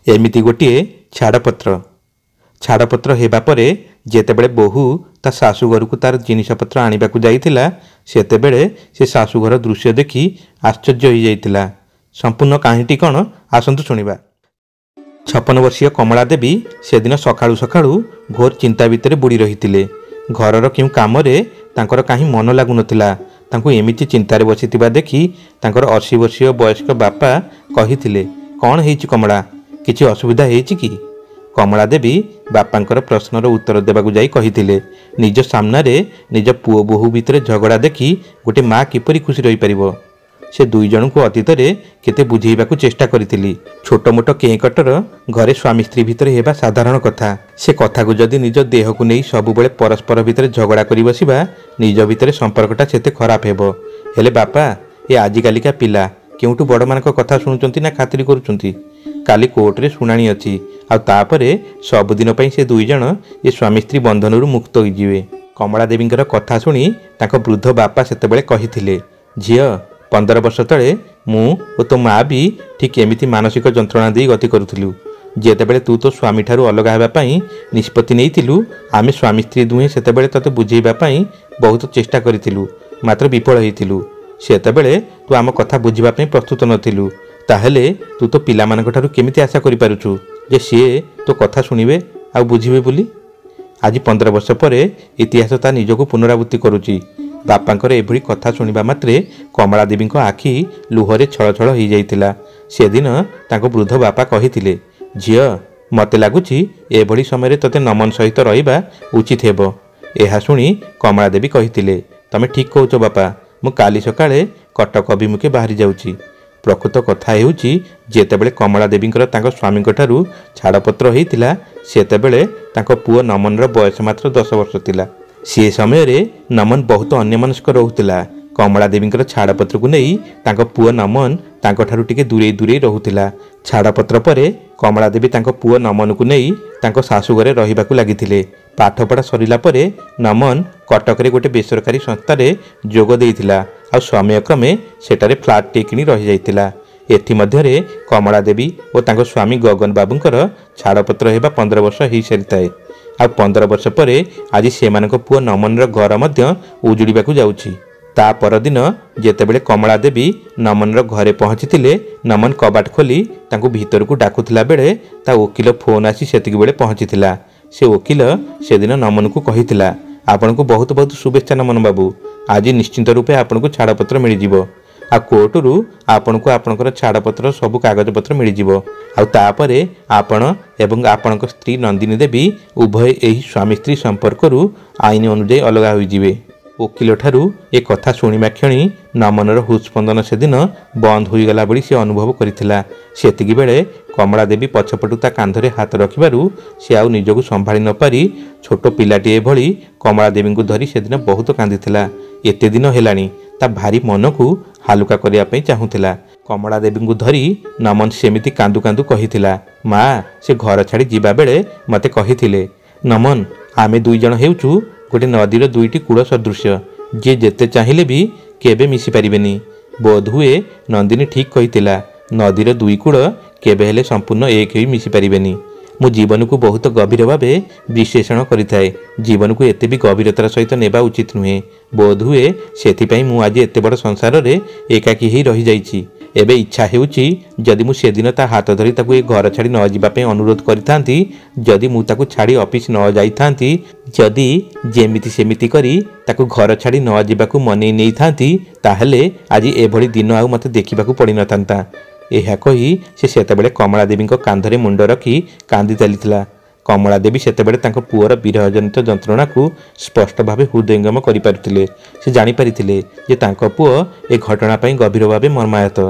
एमिति गोटे छाड़पत्र छाड़पत्र हेबा परे जेतेबेले बोहू ता शाशुघर को तार जिनिसपत्र आनिबाकू जाइतिला सेतेबेले से शाशुघर दृश्य देखि आश्चर्य हो जाइतिला। संपूर्ण कहानीटी कौन आसंतु शुणिबा। 56 वर्षीय कमला देवी से दिन सकाळु सकाळु घोर चिंता भितर बुड़ी रही। घरर क्यों काम तांकर कहीं मन लागु नथिला। तांको एमिति चिंतारे बसिथिबा देखि तांकर 80 वर्षीय वयस्क बापा कहिथिले, कौन हेछि कमला, किछि असुविधा हेछि कि? कमला देवी बापांकर प्रश्नर उत्तर देबाकू जाई कहिथिले, निज सामने निज पुओ बोहू भितर झगड़ा देखि गोटे माँ किपरि खुशी रही परिबो। से दुई जन को अतीत केते बुझेइबाकू चेष्टा करिथिली। छोट मोट केकटर घरे स्वामी स्त्री भितर हेबा साधारण कथा। से कथा को जदि निज देह को नहीं सबुबले परस्पर भितर झगड़ा करि बसिबा निज भितर संपर्कटा सेते खराब हेबो। हेले बापा ए आजिकालिका पिला केउटू बड़ मानक कथा शुणुचंती ना खातिरी करूचंती। काली कोर्ट रे शुणाणी अछि आ तापरे सबुदिन पई से दुई जन ए स्वामी स्त्री बंधनरु मुक्त होई जिवे। कमला देवींकर कथा शुणी तांको वृद्ध बापा सेतेबेले कहिथिले, झियो 15 वर्ष तले मु ओ तो माँ भी ठीक एमिति मानसिक जंत्रणा दे गति करुथिलु। जेतेबेले तू तो स्वामी ठारू अलग हेबा पई निष्पत्ति नेइथिलु आमे स्वामी स्त्री दुहे सेतेबेले तते बुझेइबा पई बहुत चेष्टा करिथिलु, मात्र विफल हेइथिलु। सेतेबेले तू आम कथा बुझिबा पई प्रस्तुत नथिलु। ताहेले तू तो पिला मानक ठारू केमिति आशा करि पारुछु जे से तो कथा शुणिबे आ बुझिबे बोली? आज 15 वर्ष परे इतिहास ता निजको पुनरावृत्ति करुची। बापांकर एभली कथा शुणिबा मात्रे कमला देवी आखि लुहरे छलछल हो जाइतिला। से दिन तांको वृद्ध बापा कहिथिले, झियो मते लागुची एभली समय तते नमन सहित रहिबा उचित हेबो। एहा शुणी कमला देवी कहिथिले, तमे ठीक कहूच बापा, मु काली सकाळे कटक अभिमुखे बाहरी जाउची। प्रकृत कथा हेउची जेतेबेले कमला देवींकर तांको स्वामींक ठारू छाड़पत्र हेइतिला सेतेबेले तांको पुओ नमनर बयस मात्र 10 वर्ष थिला। से समय रे नमन बहुत अन्यमनस्क रहुतिला। कमला देवींकर छाड़पत्र को नहीं तांको पुओ नमन तांको ठारू टिके दूरे दूरे रहुतिला। छाड़पत्र परे कमला देवी तांको पुओ नमन को नहीं तांको सासु घरे रहिबाकू लागिथिले। पाठपढ़ा सरिला परे नमन कटक रे गोटे बेसरकारी संस्था रे जोग देइथिला आ समयक्रमे सेटारे फ्लाट टे किनी रहि जाइतिला। एथि मध्यरे कमला देवी और तांको स्वामी गगन बाबूंकर छाड़पत्र हेबा 15 वर्ष हो सारिताए। आ 15 वर्ष परे आज सेमानक पुओ नमनर घर मध्य उजुड़िबाकू जाउची। ता परदिन जेतेबेले कमला देवी नमनर घरे पहुंचीथिले नमन कबाट खोली तांको भीतरकू डाकुथिला बेले ता वकील फोन आसी सेतिकी बेले पहुंचीथिला। से वकील से दिन नमन को कहिथिला, आपन को बहुत बहुत शुभेच्छा नमन बाबू, आज निश्चिंत रूपे आपन को छाड़पत्र मिल जिवो। आ कोर्ट रु आपन को आपनकर छाड़पत्र सब कागज पत्र मिल जिवो। आ तापरे आपण एवं आपनक स्त्री नंदिनी देवी उभय एही स्वामी स्त्री संपर्क रु आईन अनुଯାयी अलग होई जिवे। वकील ठारू ए कथा शुणिबा क्षणी नमनर हृदस्पंदन से दिन बंद हो गला बड़ी से अनुभव करिथिला। सेतिकी बेले कमला देवी पछपटू ता कांधरे हाथ रखिबारु से आउ निजको संभाली न पारी छोट पिलाटीए भली कमला देवी को धरी से दिन बहुत कांदिथिला। एते दिन हेलानी ता भारी मन को हालुका करिया पई चाहुथिला। कमला देवी को धरी नमन सेमिति कांदु कांदु कहिथिला, माँ से घर छाड़ी जिबा बेले मते कहिथिले, नमन आमे दुई जन हेउचु गोटे नदीर दुईटी कूड़ सदृश्य, जे जेते चाहिए भी केबे मिसी पारिबेनी। बोध हुए नंदिनी ठीक कहितिला, नदीर दुई कूड़ केबे हेले संपूर्ण एक ही मिसी पारिबेनी। मु जीवन को बहुत गभीर भावे विश्लेषण करिथाए। जीवन को एते भी गभीरतार सहित नेबा उचित नुहे। बोध हुए सेथिपई मु आज एते बड़ संसार रे एकाकी ही रही जाइछि। एबे इच्छा हेउछि जदि मु सेदिन ता हाथ धरी ताकू ए घर छाड़ी न जिबा पे अनुरोध करिथांती, जदि मु ताकू छाड़ी ऑफिस न जाइथांती, जदि जेमिति सेमिति करी ताकू घर छाड़ी न जिबाकू मने नै थांती, ताहले आज एभली दिन आउ मते देखिबाकू पड़ी नथांता। एहा कही से सेतेबेले कमला देवी कांधरे मुंड रखी कांदी चलीथिला। कमला देवी सेतेबेले तांको पुअर विरहजनित जंत्रणा को स्पष्ट भावे हृदयंगम करि पारुथिले। से जानि पारिथिले जे तांको पुओ ए घटना पई गभीर भावे मर्माहत।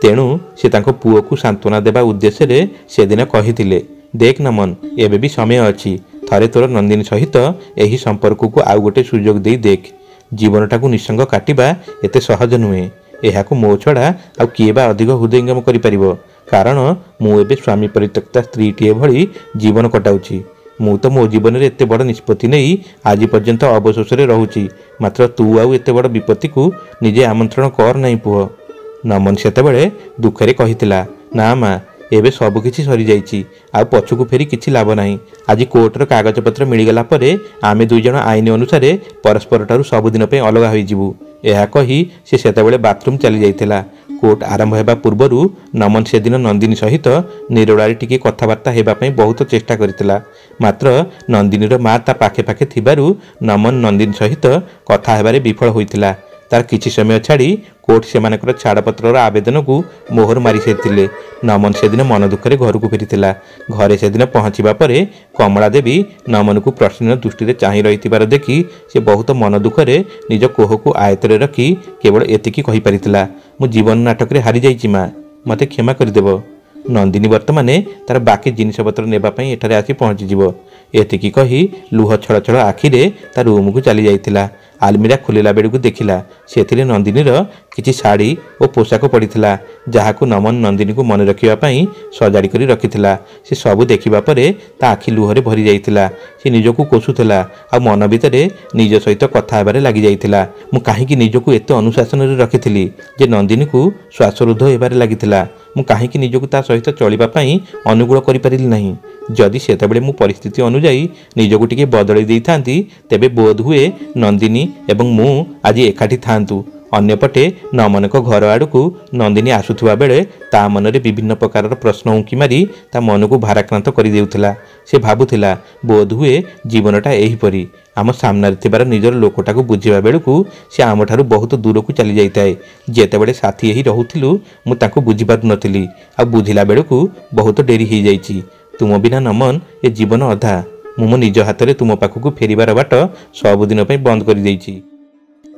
तेणु से तांको पुओ को सांत्वना देबा उद्देश्य रे से दिन कहिथिले, देख नमन एबे भी समय अछि, थरे तोर नंदिनी सहित एही संपर्क को आउ गोटे सुजोग देई देख। जीवनटा को निसंग काटिबा एते सहज नुहे। एहाकू मो छड़ा आउ किए बा अधिक हृदयंगम करि परिबो, कारण मु एबे स्वामी परित्यक्ता स्त्रीटीए भली जीवन कटाउछि। मु तो मो जीवन रे एते बड़ निष्पत्ति नहीं आज पर्यंत अवशोष रे रहुछि, मात्र तू आउ एते बड़ विपत्ति को निजे आमंत्रण कर नहीं पुओ। नमन सेतेबेले दुखरे कहितिला, ना माँ एबे सबकिछि सरी जाइछि आ पछकु फेरी किछि लाभ नाही। आज कोर्टर कागजपत्र मिलगला परे आमे दुई जण आईन अनुसार परस्पर ठारू सबुदिन पे अलगा होई जिवु। यह कही से सेतेबेले बाथरूम चली जाइथिला। कोर्ट आरंभ हेबा पूर्वरु नमन से दिन नंदिनी सहित निरोड़ारे टिके कथबार्ता हेबा पई बहुत चेष्टा करथिला। मात्र नंदिनीर मां ता पाखे पाखे थिबारु नमन नंदिनी सहित कथा हेबारे विफल होइथिला। तार किछि समय छाड़ी कोर्ट सेमानकर छाड़पत्रर आवेदन को मोहर मारी सारिथिले। नमन से दिन मन दुखरे घर को फेरिथिला। घरे से दिन पहुँचवा परे कमला देवी नमन को प्रश्न दृष्टि चाहि रहिथिबार देखि से बहुत मन दुखरे निज कोह को आयतरे रखी केवल एतिकी कहि परिथिला, मु जीवन नाटक रे हारि जाइछि मां, मते क्षमा करदेव। नंदिनी वर्तमाने तार बाकी जिनिसपत्र नेबा पई एठारे आसी पहुँची जीवो। एतिकी कही लुह छड़ छड़ आखिरे ता रूम को चली जाइथिला। आलमीरा खोलिला बेड़ू देखिला से नंदिनीर किछि शाड़ी और पोशाक पड़ीथिला जहाकू नमन नंदिनी को मन रखिबा पई सजाड़ी करी रखिथिला। से सबु देखिबा परे ता आखि लुहरे भरी जाइथिला। से निजको कोसुथिला आ मन भितरे निज सहित कथा हेबारे लागि जाइथिला। मु काहेकि निजको एते अनुशासन रे रखिथिली जे नंदिनी को श्वासरुद्ध हेबारे लागिथिला। मु काहेकि निजको ता सहित चलिबा पई अनुकूल करि परिली नाही। जदि सेतेबेले मु परिस्थिति अनुଯାयी निजको टिके बदलाई देई थांती तेबे बोध हुए नंदिनी एवं मु आज एकाठी थांतु। अन्यपटे नमनक घर आड़कू नंदिनी आसुथुवा बेले ता मनरे विभिन्न प्रकार प्रश्न उंकी मारी ता मन को भाराक्रांत कर देउथिला। से भाबुथिला बोध हुए जीवनटा एहीपरी आम सामने थिबार निजर लोकटा को बुझिबा बेलकू से आमठारू बहुत दूर को चली जाइताए। जेतेबेले साथी एही रहुथिलु मु ताको बुझी पारु नथिली आ बुझिला बेलकू बहुत डेरी हो जाइछि। तुम बिना नमन ए जीवन अधा। मु मो निज हाथ में तुम पाखक फेरिबार बाट सबुदिन पई बंद कर देइछि।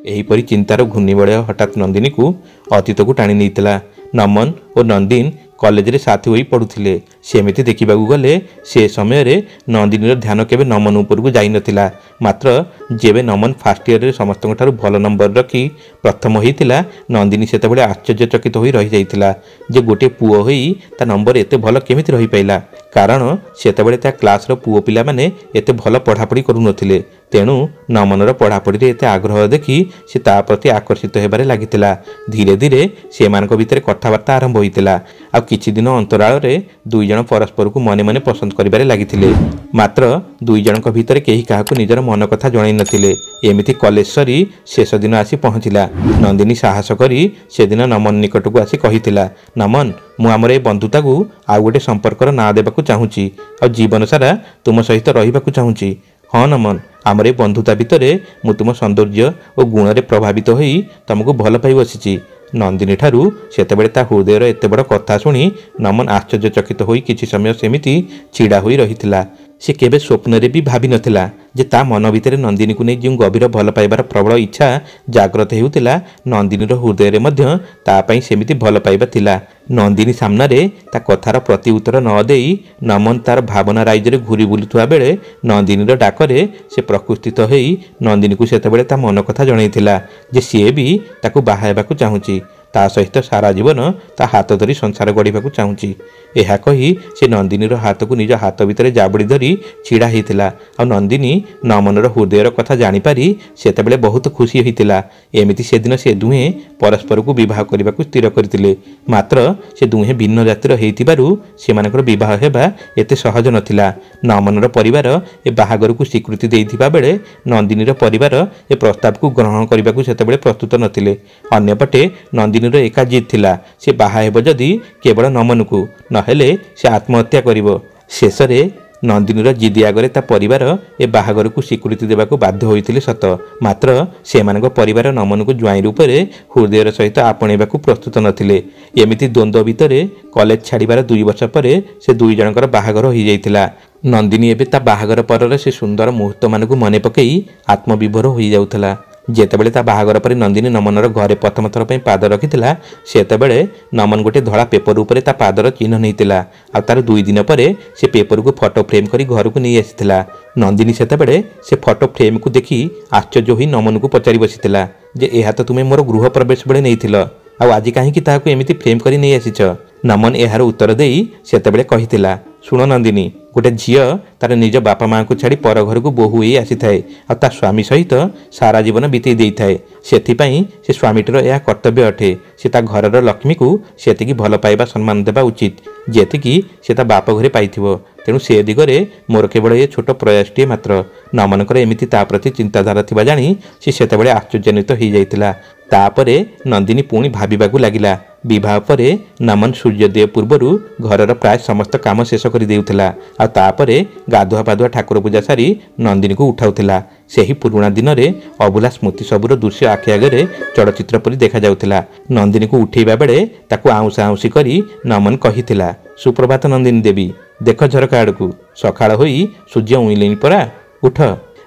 एहीपरि चिंतार घूर्णिबलय हठात नंदिनी को अतीत को टाणी नेइतिला। नमन और नंदिन कॉलेज रे साथी होई पढ़ुथिले। सेमिति देखिबाकू गले से समय रे नंदिनीर ध्यान केबे नमन उपर को जाई नथिला। मात्र जेबे नमन फर्स्ट ईयर रे समस्त ठारू भल नंबर रखी प्रथम होइतिला नंदिनी सेतेबेले आश्चर्यचकित होई रहि जाइतिला जे गोटे पुओ होई ता नंबर एते भल केमिति रहि पाइला। कारण सेतेबेले ता क्लास रो पुओ पिला माने एते भल पढ़ापढ़ी करू नथिले। तेणु नमनर पढ़ापढ़ी रे एते आग्रह देखि से ता प्रति आकर्षित हेबारे लागितिला। धीरे धीरे सेमानक भितरे कथाबार्ता आरंभ होइतिला। आ किछि दिन अंतराल रे दुई जण परस्पर को मने मने पसंद करिबारे लागिथिले। मात्र दुई जनक भितरे केही काहाकू निजर मन कथा जणाई नथिले। एमिति कॉलेज सरी शेष दिन आसी पहुँचिला। नंदिनी साहस करी से दिन नमन निकट को आसी कहिथिला, नमन मु आमर ए बंधुता को आ गोटे संपर्कर ना देबाकू चाहूची आ जीवन सारा तुम सहित रहिबाकू चाहूची। हाँ नमन, आमर ए बंधुता भितरे मु तुम सौंदर्य और गुण रे प्रभावित होई तुमको भल पाई बसिची। नंदिनी ठारू सेतेबेले ता हृदयर एते बड़ कथा शुणी नमन आश्चर्यचकित होई किछि समय सेमिति छिड़ा होई रहिथिला। से केबे स्वप्न रे भी भाबी नथिला जे ता मन भितरे नंदिनी को नै जो गभीर भल पाइबार प्रबल इच्छा जाग्रत हेउतिला नंदिनीर हृदय रे मध्य ता पई सेमिति भल पाइबा थिला। नंदिनी सामना रे ता कथार प्रति उत्तर न देई नमन तार भावना राइज रे घुरी बुलुथुवा बेले नंदिनीर डाकरे से प्रकृष्टित होई नंदिनी को सेतेबेले ता मन कथा जणाइथिला जे सीए भी ताकू बाहा हेबाकू चाहूची। ता सहित सारा जीवन ता हाथ धरी संसार गढ़िबाकू चाहूची। एहा कही से नंदिनीर हाथ को निज हाथ भितर जाबड़ी धरी छिड़ा होइतिला। आ नंदिनी नमनर हृदयर कथा जानी पारी सेतेबेले बहुत खुशी होइतिला। एमिति से दिन से दुहे परस्पर को विवाह करबाकू स्थिर करथिले। मात्र से दुहे भिन्न जातिर हेइतिबारु सेमानकर विवाह हेबा एते सहज नथिला। नमनर परिवार ए बाहागर को स्वीकृति देइथिबा बेले नंदिनीर परिवार ए प्रस्ताव को ग्रहण करबाकू सेतेबेले प्रस्तुत नथिले। अन्यपटे नंदिनीर एका जिद थिला से बाहा हेब जदि केवल नमन को नहेले से आत्महत्या करिवो। शेषरे नंदिनीर जिद आगरे ता परिवार ए बाहागर को स्वीकृति देबाकू बाध्य होइथिले सत। मात्र सेमानक परिवार नमन को ज्वाई रूपरे हृदयर सहित आपणेबाकू प्रस्तुत नथिले। एमिति द्वंद्व भितरे कॉलेज छाड़िबार 2 वर्ष परे से दुई जनकर बाहागर हो जाइतिला। नंदिनी एबे ता बाहागर पररे से सुंदर मुहूर्त मानकू मने पकई आत्मविभोर होई जाउथला। जेतेबेले ता बाहागर पर नंदिनी नमनर घरे प्रथम थर पई पाद रखिथिला सेतेबेले नमन गोटे धड़ा पेपर उपरे ता पादर चिन्ह नैतिला। आ तार 2 दिन परे से पेपर को फोटो फ्रेम करी घर को नहीं आसीथिला। नंदिनी सेतेबेले से फोटो फ्रेम को देखी आश्चर्य होई नमन को पचारि बसिथिला जे एहा तो तुमे मोर गृह प्रवेश बेले नैथिल आ आज काहेकि ताहाकू एमिति फ्रेम करी नहीं आसीछ। नमन एहार उत्तर देई सेतेबेले कहिथिला, ଶୁଣ ନନ୍ଦିନୀ, ଗୋଟେ ଝିଅ ତାର ନିଜ ବାପା ମାଆଙ୍କୁ ଛାଡ଼ି ପର ଘରକୁ ବୋହୂ ହେଇ ଆସିଥାଏ ଆଉ ତା ସ୍ୱାମୀ ସହିତ ସାରା ଜୀବନ ବିତେଇ ଦେଇଥାଏ। ସେଥିପାଇଁ ସେ ସ୍ୱାମୀଟିର ଏହା କର୍ତ୍ତବ୍ୟ ଅଟେ। ସେ ତା ଘରର ଲକ୍ଷ୍ମୀକୁ ସେତିକି ଭଲ ପାଇବା ସମ୍ମାନ ଦେବା ଉଚିତ ଯେତିକି ସେ ତା ବାପ ଘରେ ପାଇଥିବ। ତେଣୁ ସେ ଦିଗରେ ମୋର କେବଳ ଏ ଛୋଟ ପ୍ରୟାସଟିଏ ମାତ୍ର। ନମନଙ୍କର ଏମିତି ତା ପ୍ରତି ଚିନ୍ତାଧାରା ଥିବା ଜାଣି ସେ ସେତେବେଳେ ଆଶ୍ଚର୍ଯ୍ୟାନ୍ୱିତ ହୋଇଯାଇଥିଲା। ତାପରେ ନନ୍ଦିନୀ ପୁଣି ଭାବିବାକୁ ଲାଗିଲା। ବିବାହ ପରେ ନମନ ସୂର୍ଯ୍ୟୋଦୟ ପୂର୍ବରୁ ଘରର ପ୍ରାୟ ସମସ୍ତ କାମ ଶେଷ କରିଦେଉଥିଲା ଆଉ ତାପରେ ଗାଧୁଆ ପାଧୁଆ ଠାକୁର ପୂଜା ସାରି ନନ୍ଦିନୀକୁ ଉଠାଉଥିଲା। ସେହି ପୁରୁଣା ଦିନରେ ଅଭୁଲା ସ୍ମୃତି ସବୁର ଦୃଶ୍ୟ ଆଖି ଆଗରେ ଚଳଚ୍ଚିତ୍ର ପରି ଦେଖାଯାଉଥିଲା। ନନ୍ଦିନୀକୁ ଉଠେଇବା ବେଳେ ତାକୁ ଆଉଁସା ଆଉଁସି କରି ନମନ କହିଥିଲା, ସୁପ୍ରଭାତ ନନ୍ଦିନୀ ଦେବୀ, ଦେଖ ଝରକା ଆଡ଼କୁ, ସକାଳ ହୋଇ ସୂର୍ଯ୍ୟ ଉଇଁଲେଣି ପରା, ଉଠ।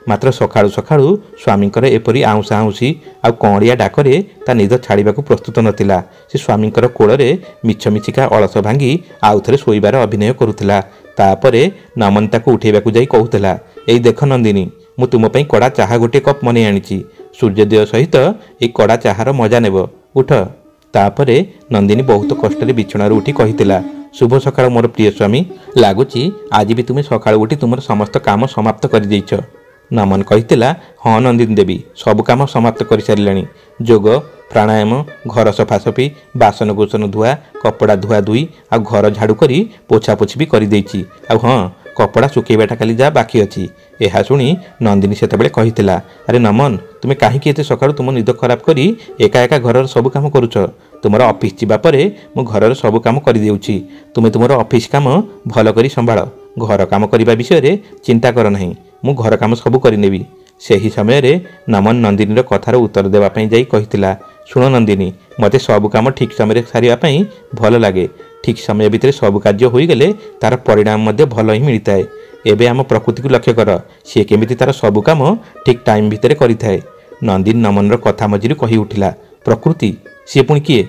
ମାତ୍ର ସକାଳୁ ସକାଳୁ ସ୍ୱାମୀଙ୍କର ଏପରି ଆଉଁସା ଆଉଁସି ଆଉ କଅଁଳିଆ ଡାକରେ ତା ନିଦ ଛାଡ଼ିବାକୁ ପ୍ରସ୍ତୁତ ନଥିଲା। ସେ ସ୍ୱାମୀଙ୍କର କୋଳରେ ମିଛମିଛିକା ଅଳସ ଭାଙ୍ଗି ଆଉଥରେ ଶୋଇବାର ଅଭିନୟ କରୁଥିଲା। ତାପରେ ନମନ ତାକୁ ଉଠେଇବାକୁ ଯାଇ କହୁଥିଲା, ଏଇ ଦେଖ ନନ୍ଦିନୀ, ମୁଁ ତୁମ ପାଇଁ କଡ଼ା ଚାହା ଗୋଟିଏ କପ୍ ବନେଇ ଆଣିଛି। ସୂର୍ଯ୍ୟୋଦୟ ସହିତ ଏଇ କଡ଼ା ଚାହାର ମଜା ନେବ, ଉଠ। ତାପରେ ନନ୍ଦିନୀ ବହୁତ କଷ୍ଟରେ ବିଛଣାରୁ ଉଠି କହିଥିଲା, ଶୁଭ ସକାଳ ମୋର ପ୍ରିୟ ସ୍ୱାମୀ, ଲାଗୁଛି ଆଜି ବି ତୁମେ ସକାଳୁ ଉଠି ତୁମର ସମସ୍ତ କାମ ସମାପ୍ତ କରିଦେଇଛ। ନମନ କହିଥିଲା, ହଁ ନନ୍ଦିନୀ ଦେବୀ, ସବୁ କାମ ସମାପ୍ତ କରିସାରିଲାଣି। ଯୋଗ, ପ୍ରାଣାୟାମ, ଘର ସଫାସଫି, ବାସନକୁସନ ଧୁଆ, କପଡ଼ା ଧୁଆଧୁଇ ଆଉ ଘର ଝାଡ଼ୁ କରି ପୋଛାପୋଛି ବି କରିଦେଇଛି। ଆଉ ହଁ, କପଡ଼ା ଶୁଖେଇବାଟା ଖାଲି ଯାହା ବାକି ଅଛି। ଏହା ଶୁଣି ନନ୍ଦିନୀ ସେତେବେଳେ କହିଥିଲା, ଆରେ ନମନ, ତୁମେ କାହିଁକି ଏତେ ସକାଳୁ ତୁମ ନିଦ ଖରାପ କରି ଏକା ଏକା ଘରର ସବୁ କାମ କରୁଛ? ତୁମର ଅଫିସ ଯିବା ପରେ ମୁଁ ଘରର ସବୁ କାମ କରିଦେଉଛି। ତୁମେ ତୁମର ଅଫିସ କାମ ଭଲ କରି ସମ୍ଭାଳ। ଘର କାମ କରିବା ବିଷୟରେ ଚିନ୍ତା କର ନାହିଁ, ମୁଁ ଘର କାମ ସବୁ କରିନେବି। ସେହି ସମୟରେ ନମନ ନନ୍ଦିନୀର କଥାର ଉତ୍ତର ଦେବା ପାଇଁ ଯାଇ କହିଥିଲା, ଶୁଣ ନନ୍ଦିନୀ, ମୋତେ ସବୁ କାମ ଠିକ୍ ସମୟରେ ସାରିବା ପାଇଁ ଭଲ ଲାଗେ। ଠିକ୍ ସମୟ ଭିତରେ ସବୁ କାର୍ଯ୍ୟ ହୋଇଗଲେ ତାର ପରିଣାମ ମଧ୍ୟ ଭଲ ହିଁ ମିଳିଥାଏ। ଏବେ ଆମ ପ୍ରକୃତିକୁ ଲକ୍ଷ୍ୟ କର, ସିଏ କେମିତି ତାର ସବୁ କାମ ଠିକ୍ ଟାଇମ୍ ଭିତରେ କରିଥାଏ। ନନ୍ଦିନୀ ନମନର କଥା ମଝିରେ କହି ଉଠିଲା, ପ୍ରକୃତି? ସିଏ ପୁଣି କିଏ?